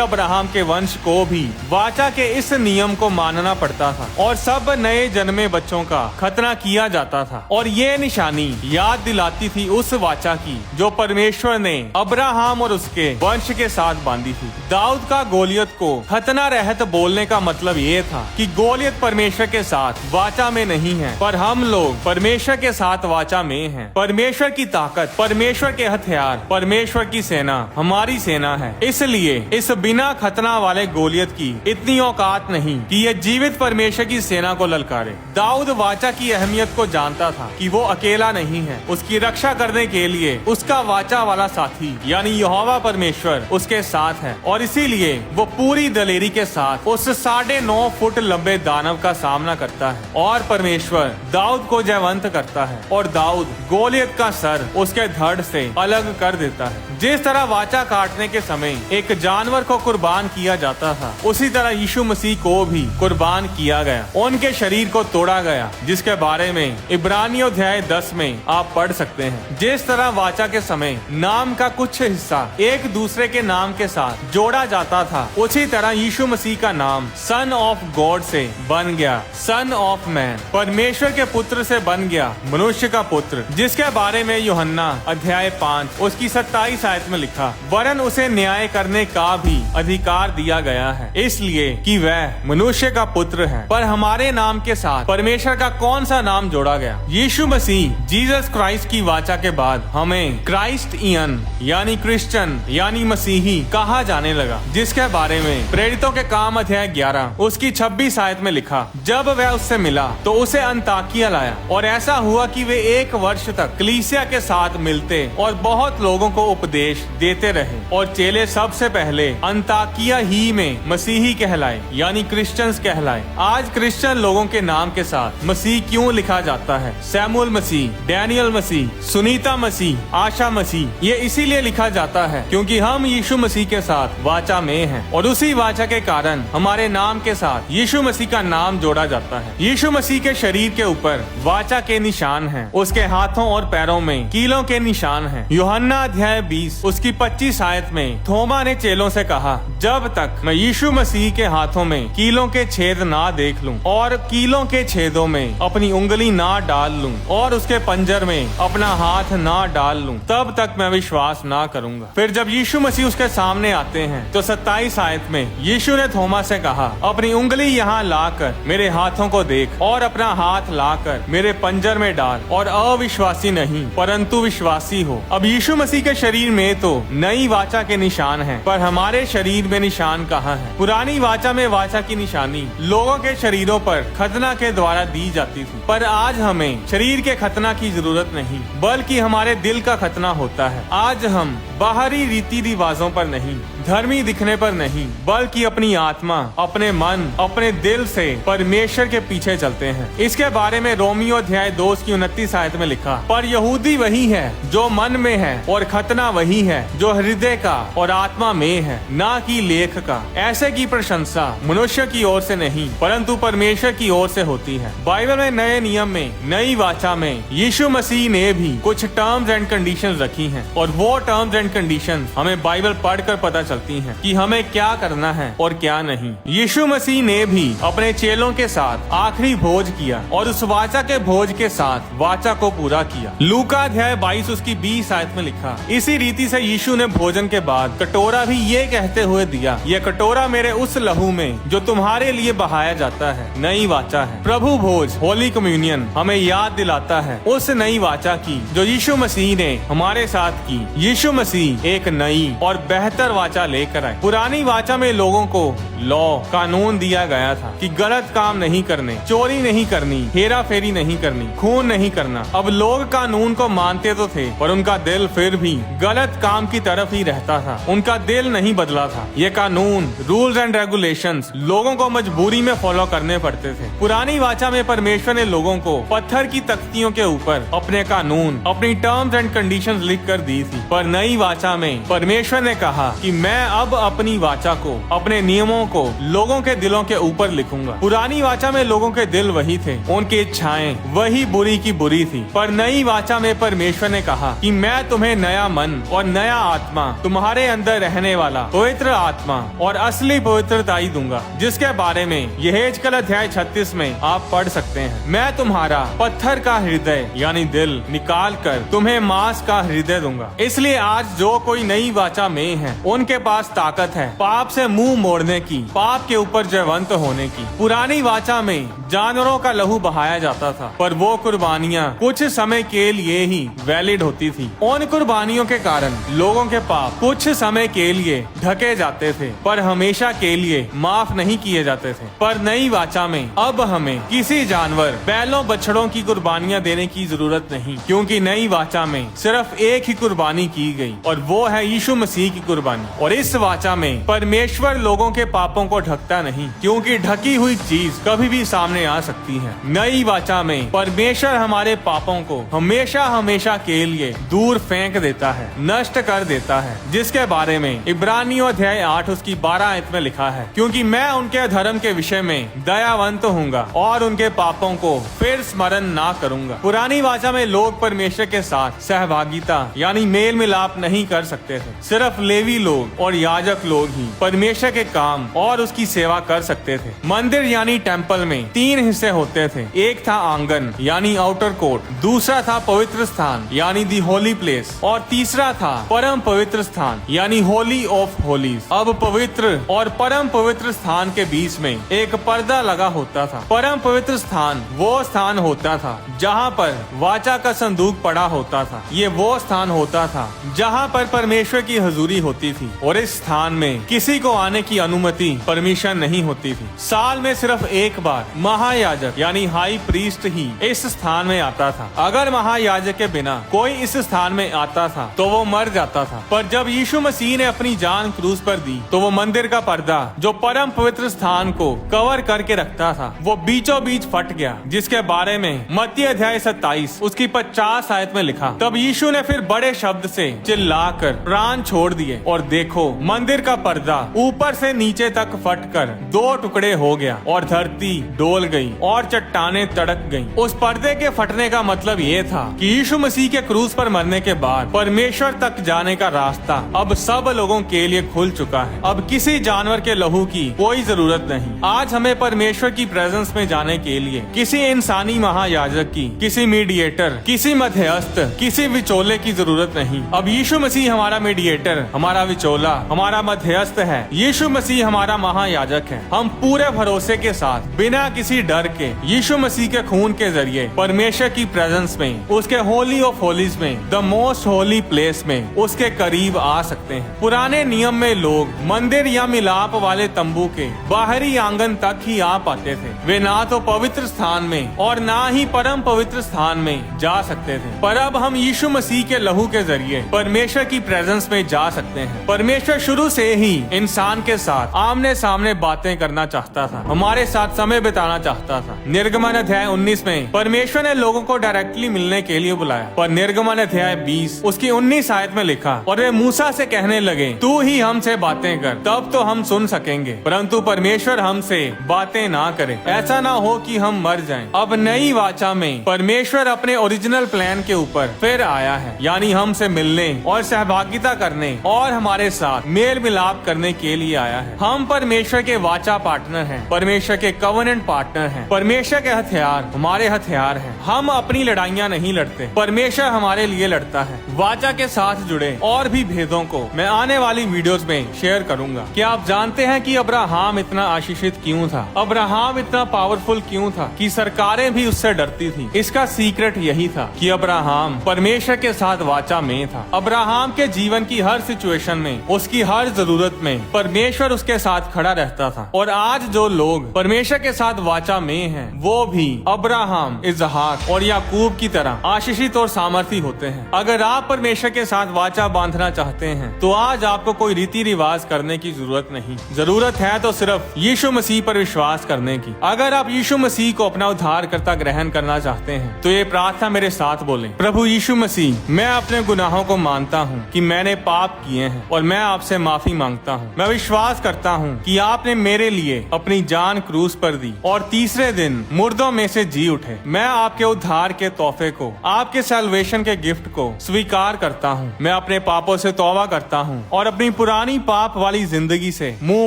अब्राहम के वंश को भी वाचा के इस नियम को मानना पड़ता था और सब नए जन्मे बच्चों का खतना किया जाता था। और ये निशानी याद दिलाती थी उस वाचा की जो परमेश्वर ने अब्राहम और उसके वंश के साथ बांधी थी। दाऊद का गोलियत को खतना रहत बोलने का मतलब ये था कि गोलियत परमेश्वर के साथ वाचा में नहीं है, पर हम लोग परमेश्वर के साथ वाचा में हैं। परमेश्वर की ताकत, परमेश्वर के हथियार, परमेश्वर की सेना हमारी सेना है। इसलिए इस बिना खतना वाले गोलियत की इतनी औकात नहीं कि ये जीवित परमेश्वर की सेना को ललकारे। दाऊद वाचा की अहमियत को जानता था कि वो अकेला नहीं है। उसकी रक्षा करने के लिए उसका वाचा वाला साथी यानी यहोवा परमेश्वर उसके साथ है और इसीलिए वो पूरी दलेरी के साथ उस 9.5 फुट लंबे दानव का सामना करता है और परमेश्वर दाऊद को जयवंत करता है और दाऊद गोलियत का सर उसके धड़ से अलग कर देता है। जिस तरह वाचा काटने के समय एक जानवर को कुर्बान किया जाता था उसी तरह यीशु मसीह को भी कुर्बान किया गया, उनके शरीर को तोड़ा गया, जिसके बारे में इब्रानियों अध्याय 10 में आप पढ़ सकते हैं। जिस तरह वाचा के समय नाम का कुछ हिस्सा एक दूसरे के नाम के साथ जोड़ा जाता था उसी तरह यीशु मसीह का नाम सन ऑफ गॉड से बन गया, सन ऑफ मैन, परमेश्वर के पुत्र से बन गया, मनुष्य का पुत्र, जिसके बारे में यूहन्ना अध्याय 5 उसकी 27 आयत में लिखा, वरन उसे न्याय करने का भी अधिकार दिया गया है इसलिए कि वह मनुष्य का पुत्र है। पर हमारे नाम के साथ परमेश्वर का कौन सा नाम जोड़ा गया? यीशु मसीह जीसस क्राइस्ट की वाचा के बाद हमें क्राइस्टियन यानी क्रिश्चियन यानी मसीही कहा जाने लगा, जिसके बारे में प्रेरितों के काम अध्याय 11 उसकी 26 आयत में लिखा, जब वह उससे मिला तो उसे अंताकिया लाया और ऐसा हुआ कि वे 1 वर्ष तक कलीसिया के साथ मिलते और बहुत लोगों को उपदेश देते रहे और चेले सबसे पहले अंताकिया ही में मसीही कहलाए यानी क्रिश्चियंस कहलाए। आज क्रिश्चियन लोगों के नाम के साथ मसीह क्यों लिखा जाता है? सैमुअल मसीह, डैनियल मसीह, सुनीता मसीह, आशा मसीह, ये इसीलिए लिखा जाता है क्योंकि हम यीशु मसीह के साथ वाचा में हैं और उसी वाचा के कारण हमारे नाम के साथ यीशु मसीह का नाम जोड़ा जाता है। यीशु मसीह के शरीर के ऊपर वाचा के निशान हैं, उसके हाथों और पैरों में कीलों के निशान हैं। यूहन्ना अध्याय 20 उसकी 25 आयत में थोमा ने चेलों से कहा, जब तक मैं यीशु मसीह के हाथों में कीलों के छेद ना देख लूं और कीलों के छेदों में अपनी उंगली ना डाल लूं और उसके पंजर में अपना हाथ ना डाल लूं, तब तक मैं विश्वास ना करूंगा। फिर जब यीशु मसीह उसके सामने आते हैं तो 27 आयत में यीशु ने थोमा से कहा, अपनी उंगली यहाँ लाकर मेरे हाथों को देख और अपना हाथ लाकर मेरे पंजर में डाल और अविश्वासी नहीं परंतु विश्वासी हो। अब यीशु मसीह के शरीर में तो नई वाचा के निशान हैं, पर हमारे शरीर में निशान कहाँ है? पुरानी वाचा में वाचा की निशानी लोगों के शरीरों पर खतना के द्वारा दी जाती थी, पर आज हमें शरीर के खतना की जरूरत नहीं बल्कि हमारे दिल का खतना होता है। आज हम बाहरी रीति रिवाजों पर नहीं, धर्मी दिखने पर नहीं, बल्कि अपनी आत्मा, अपने मन, अपने दिल से परमेश्वर के पीछे चलते हैं। इसके बारे में रोमियो अध्याय 2 की 29 आयत में लिखा, पर यहूदी वही है जो मन में है और खतना वही है जो हृदय का और आत्मा में है, ना कि लेख का। ऐसे की प्रशंसा मनुष्य की ओर से नहीं परंतु परमेश्वर की ओर से होती है। बाइबल में नए नियम में नई वाचा में यीशु मसीह ने भी कुछ टर्म्स एंड कंडीशंस रखी हैं और वो टर्म्स एंड कंडीशंस हमें बाइबल पढ़कर पता चलती हैं कि हमें क्या करना है और क्या नहीं। यीशु मसीह ने भी अपने चेलों के साथ आखिरी भोज किया और उस वाचा के भोज के साथ वाचा को पूरा किया। लूका अध्याय 22 उसकी 20 आयत में लिखा, इसी रीति से यीशु ने भोजन के बाद कटोरा भी ये कहते हुए दिया, यह कटोरा मेरे उस लहू में जो तुम्हारे लिए बहाया जाता है नई वाचा है। प्रभु भोज होली कम्युनियन हमें याद दिलाता है उस नई वाचा की जो यीशु मसीह ने हमारे साथ की। यीशु मसीह एक नई और बेहतर वाचा आज्ञा लेकर आए। पुरानी वाचा में लोगों को लॉ कानून दिया गया था कि गलत काम नहीं करने, चोरी नहीं करनी, हेरा फेरी नहीं करनी, खून नहीं करना। अब लोग कानून को मानते तो थे पर उनका दिल फिर भी गलत काम की तरफ ही रहता था। उनका दिल नहीं बदला था। ये कानून, रूल्स एंड रेगुलेशंस लोगों को मजबूरी में फॉलो करने पड़ते थे। पुरानी वाचा में परमेश्वर ने लोगों को पत्थर की तख्तियों के ऊपर अपने कानून, अपनी टर्म्स एंड कंडीशंस लिख कर दी थी। पर नई वाचा में परमेश्वर ने कहा कि मैं अब अपनी वाचा को, अपने नियमों को लोगों के दिलों के ऊपर लिखूंगा। पुरानी वाचा में लोगों के दिल वही थे, उनकी इच्छाएं वही बुरी की बुरी थी। पर नई वाचा में परमेश्वर ने कहा कि मैं तुम्हें नया मन और नया आत्मा, तुम्हारे अंदर रहने वाला पवित्र आत्मा और असली पवित्रता ही दूंगा, जिसके बारे में यहेजकेल अध्याय 36 में आप पढ़ सकते हैं। मैं तुम्हारा पत्थर का हृदय यानी दिल निकाल कर तुम्हें मांस का हृदय दूंगा। इसलिए आज जो कोई नई वाचा में है, उनके पास ताकत है पाप से मुंह मोड़ने की, पाप के ऊपर जयवंत होने की। पुरानी वाचा में जानवरों का लहू बहाया जाता था, पर वो कुर्बानियां कुछ समय के लिए ही वैलिड होती थी। उन कुर्बानियों के कारण लोगों के पाप कुछ समय के लिए ढके जाते थे, पर हमेशा के लिए माफ नहीं किए जाते थे। पर नई वाचा में अब हमें किसी जानवर, बैलों, बछड़ों की कुर्बानियां देने की जरूरत नहीं, क्योंकि नई वाचा में सिर्फ एक ही कुर्बानी की गई और वो है यीशु मसीह की कुर्बानी। और इस वाचा में परमेश्वर लोगों के पापों को ढकता नहीं, क्योंकि ढकी हुई चीज कभी भी सामने आ सकती है। नई वाचा में परमेश्वर हमारे पापों को हमेशा हमेशा के लिए दूर फेंक देता है, नष्ट कर देता है, जिसके बारे में इब्रानियों अध्याय 8 उसकी 12 आयत में लिखा है, क्योंकि मैं उनके धर्म के विषय में दयावंत होऊंगा और उनके पापों को फिर स्मरण ना करूंगा। पुरानी वाचा में लोग परमेश्वर के साथ सहभागिता यानी मेल मिलाप नहीं कर सकते थे। सिर्फ लेवी लोग और याजक लोग ही परमेश्वर के काम और उसकी सेवा कर सकते थे। मंदिर यानी टेम्पल में 3 हिस्से होते थे। एक था आंगन यानी आउटर कोर्ट, दूसरा था पवित्र स्थान यानी दी होली प्लेस, और तीसरा था परम पवित्र स्थान यानी होली ऑफ होलीज। अब पवित्र और परम पवित्र स्थान के बीच में एक पर्दा लगा होता था। परम पवित्र स्थान वो स्थान होता था जहाँ पर वाचा का संदूक पड़ा होता था। ये वो स्थान होता था जहाँ पर परमेश्वर की हजूरी होती थी, और इस स्थान में किसी को आने की अनुमति, परमिशन नहीं होती थी। साल में सिर्फ एक बार महायाजक यानी हाई प्रीस्ट ही इस स्थान में आता था। अगर महायाजक के बिना कोई इस स्थान में आता था तो वो मर जाता था। पर जब यीशु मसीह ने अपनी जान क्रूस पर दी तो वो मंदिर का पर्दा जो परम पवित्र स्थान को कवर करके रखता था, वो बीचों बीच फट गया, जिसके बारे में मत्ती अध्याय 27 उसकी 50 आयत में लिखा। तब यीशु ने फिर बड़े शब्द से चिल्लाकर प्राण छोड़ दिए, और देखो मंदिर का पर्दा ऊपर से नीचे तक फटकर 2 टुकड़े हो गया, और धरती डोल गई और चट्टानें तड़क गईं। उस पर्दे के फटने का मतलब ये था कि यीशु मसीह के क्रूस पर मरने के बाद परमेश्वर तक जाने का रास्ता अब सब लोगों के लिए खुल चुका है। अब किसी जानवर के लहू की कोई जरूरत नहीं। आज हमें परमेश्वर की प्रेजेंस में जाने के लिए किसी इंसानी महायाजक की, किसी मीडिएटर, किसी मध्यस्थ, किसी विचोले की जरूरत नहीं। अब यीशु मसीह हमारा मीडिएटर, हमारा विचोला, हमारा मध्यस्थ है। यीशु मसीह हमारा महायाजक है। हम पूरे भरोसे के साथ बिना किसी डर के यीशु मसीह के खून के जरिए परमेश्वर की प्रेजेंस में, उसके होली ऑफ होलीज में, द मोस्ट होली प्लेस में उसके करीब आ सकते हैं। पुराने नियम में लोग मंदिर या मिलाप वाले तंबू के बाहरी आंगन तक ही आ पाते थे। वे ना तो पवित्र स्थान में और ना ही परम पवित्र स्थान में जा सकते थे। पर अब हम यीशु मसीह के लहू के जरिए परमेश्वर की प्रेजेंस में जा सकते हैं। परमेश्वर शुरू से ही इंसान के साथ आमने सामने बातें करना चाहता था, हमारे साथ समय बिताना चाहता था। निर्गमन अध्याय 19 में परमेश्वर ने लोगों को डायरेक्टली मिलने के लिए बुलाया, पर निर्गमन अध्याय 20 उसकी 19 आयत में लिखा, और वे मूसा से कहने लगे, तू ही हमसे बातें कर, तब तो हम सुन सकेंगे, परंतु परमेश्वर हमसे बातें ना करे, ऐसा ना हो कि हम मर जाएं। अब नई वाचा में परमेश्वर अपने ओरिजिनल प्लान के ऊपर फिर आया है, यानी हमसे मिलने और सहभागिता करने और हमारे साथ मेल मिलाप करने के लिए आया है। हम परमेश्वर के वाचा पार्टनर हैं, परमेश्वर के कवनेंट पार्टनर हैं। परमेश्वर के हथियार हमारे हथियार हैं। हम अपनी लड़ाइयाँ नहीं लड़ते, परमेश्वर हमारे लिए लड़ता है। वाचा के साथ जुड़े और भी भेदों को मैं आने वाली वीडियोस में शेयर करूंगा। क्या आप जानते हैं कि अब्राहम इतना आशीषित क्यों था? अब्राहम इतना पावरफुल क्यों था कि सरकारें भी उससे डरती थी? इसका सीक्रेट यही था कि अब्राहम परमेश्वर के साथ वाचा में था। अब्राहम के जीवन की हर सिचुएशन में उसकी हर जरूरत में परमेश्वर उसके साथ खड़ा रहता था। और आज जो लोग परमेश्वर के साथ वाचा में हैं, वो भी अब्राहम, इसहाक और याकूब की तरह आशीषित और सामर्थी होते हैं। अगर आप परमेश्वर के साथ वाचा बांधना चाहते हैं तो आज आपको कोई रीति रिवाज करने की जरूरत नहीं। जरूरत है तो सिर्फ यीशु मसीह पर विश्वास करने की। अगर आप यीशु मसीह को अपना उद्धारकर्ता ग्रहण करना चाहते हैं तो ये प्रार्थना मेरे साथ बोलें। प्रभु यीशु मसीह, मैं अपने गुनाहों को मानता हूँ कि मैंने पाप किए हैं और मैं आपसे माफी मांगता हूँ। मैं विश्वास करता हूँ कि आपने मेरे लिए अपनी जान क्रूस पर दी और तीसरे दिन मुर्दों में से जी उठे। मैं आपके उद्धार के तोहफे को, आपके सैल्वेशन के गिफ्ट को स्वीकार करता हूँ। मैं अपने पापों से तौबा करता हूँ और अपनी पुरानी पाप वाली जिंदगी से मुंह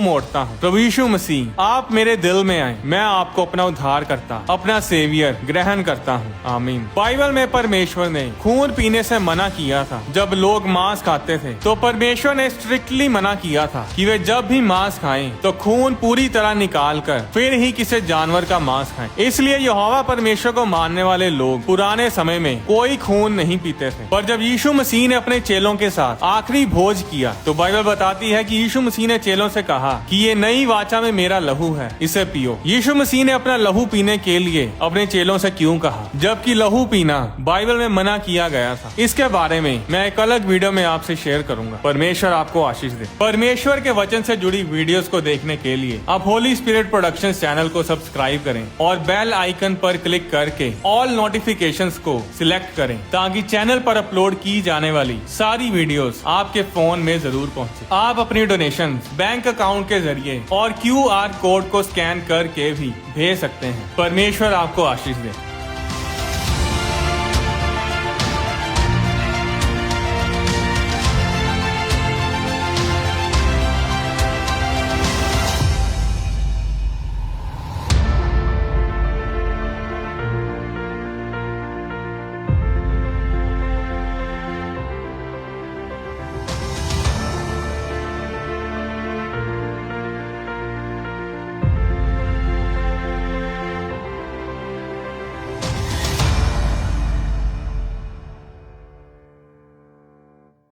मोड़ता हूँ। प्रभु यीशु मसीह, आप मेरे दिल में आए। मैं आपको अपना उद्धार करता, अपना सेवियर ग्रहण करता हूँ। आमीन। बाइबल में परमेश्वर ने खून पीने से मना किया था। जब लोग मांस खाते थे तो परमेश्वर ने स्ट्रिक्टली मना किया था कि वे जब भी मांस खाएं तो खून पूरी तरह निकाल कर फिर ही किसी जानवर का मांस खाएं। इसलिए यहोवा परमेश्वर को मानने वाले लोग पुराने समय में कोई खून नहीं पीते थे। पर जब यीशु मसीह ने अपने चेलों के साथ आखिरी भोज किया तो बाइबल बताती है कि यीशु मसीह ने चेलों से कहा कि ये नई वाचा में मेरा लहू है, इसे पियो। यीशु मसीह ने अपना लहू पीने के लिए अपने चेलों से क्यों कहा, जबकि लहू पीना बाइबल में मना किया गया था? इसके बारे में मैं एक अलग वीडियो में आपसे शेयर करूंगा। परमेश्वर आपको आशीष दे। परमेश्वर के वचन से जुड़ी वीडियोस को देखने के लिए आप होली स्पिरिट प्रोडक्शंस चैनल को सब्सक्राइब करें और बेल आइकन पर क्लिक करके ऑल नोटिफिकेशंस को सिलेक्ट करें ताकि चैनल पर अपलोड की जाने वाली सारी वीडियोस आपके फोन में जरूर पहुंचे। आप अपनी डोनेशन बैंक अकाउंट के जरिए और QR कोड को स्कैन करके भी भेज सकते हैं। परमेश्वर आपको आशीष दे।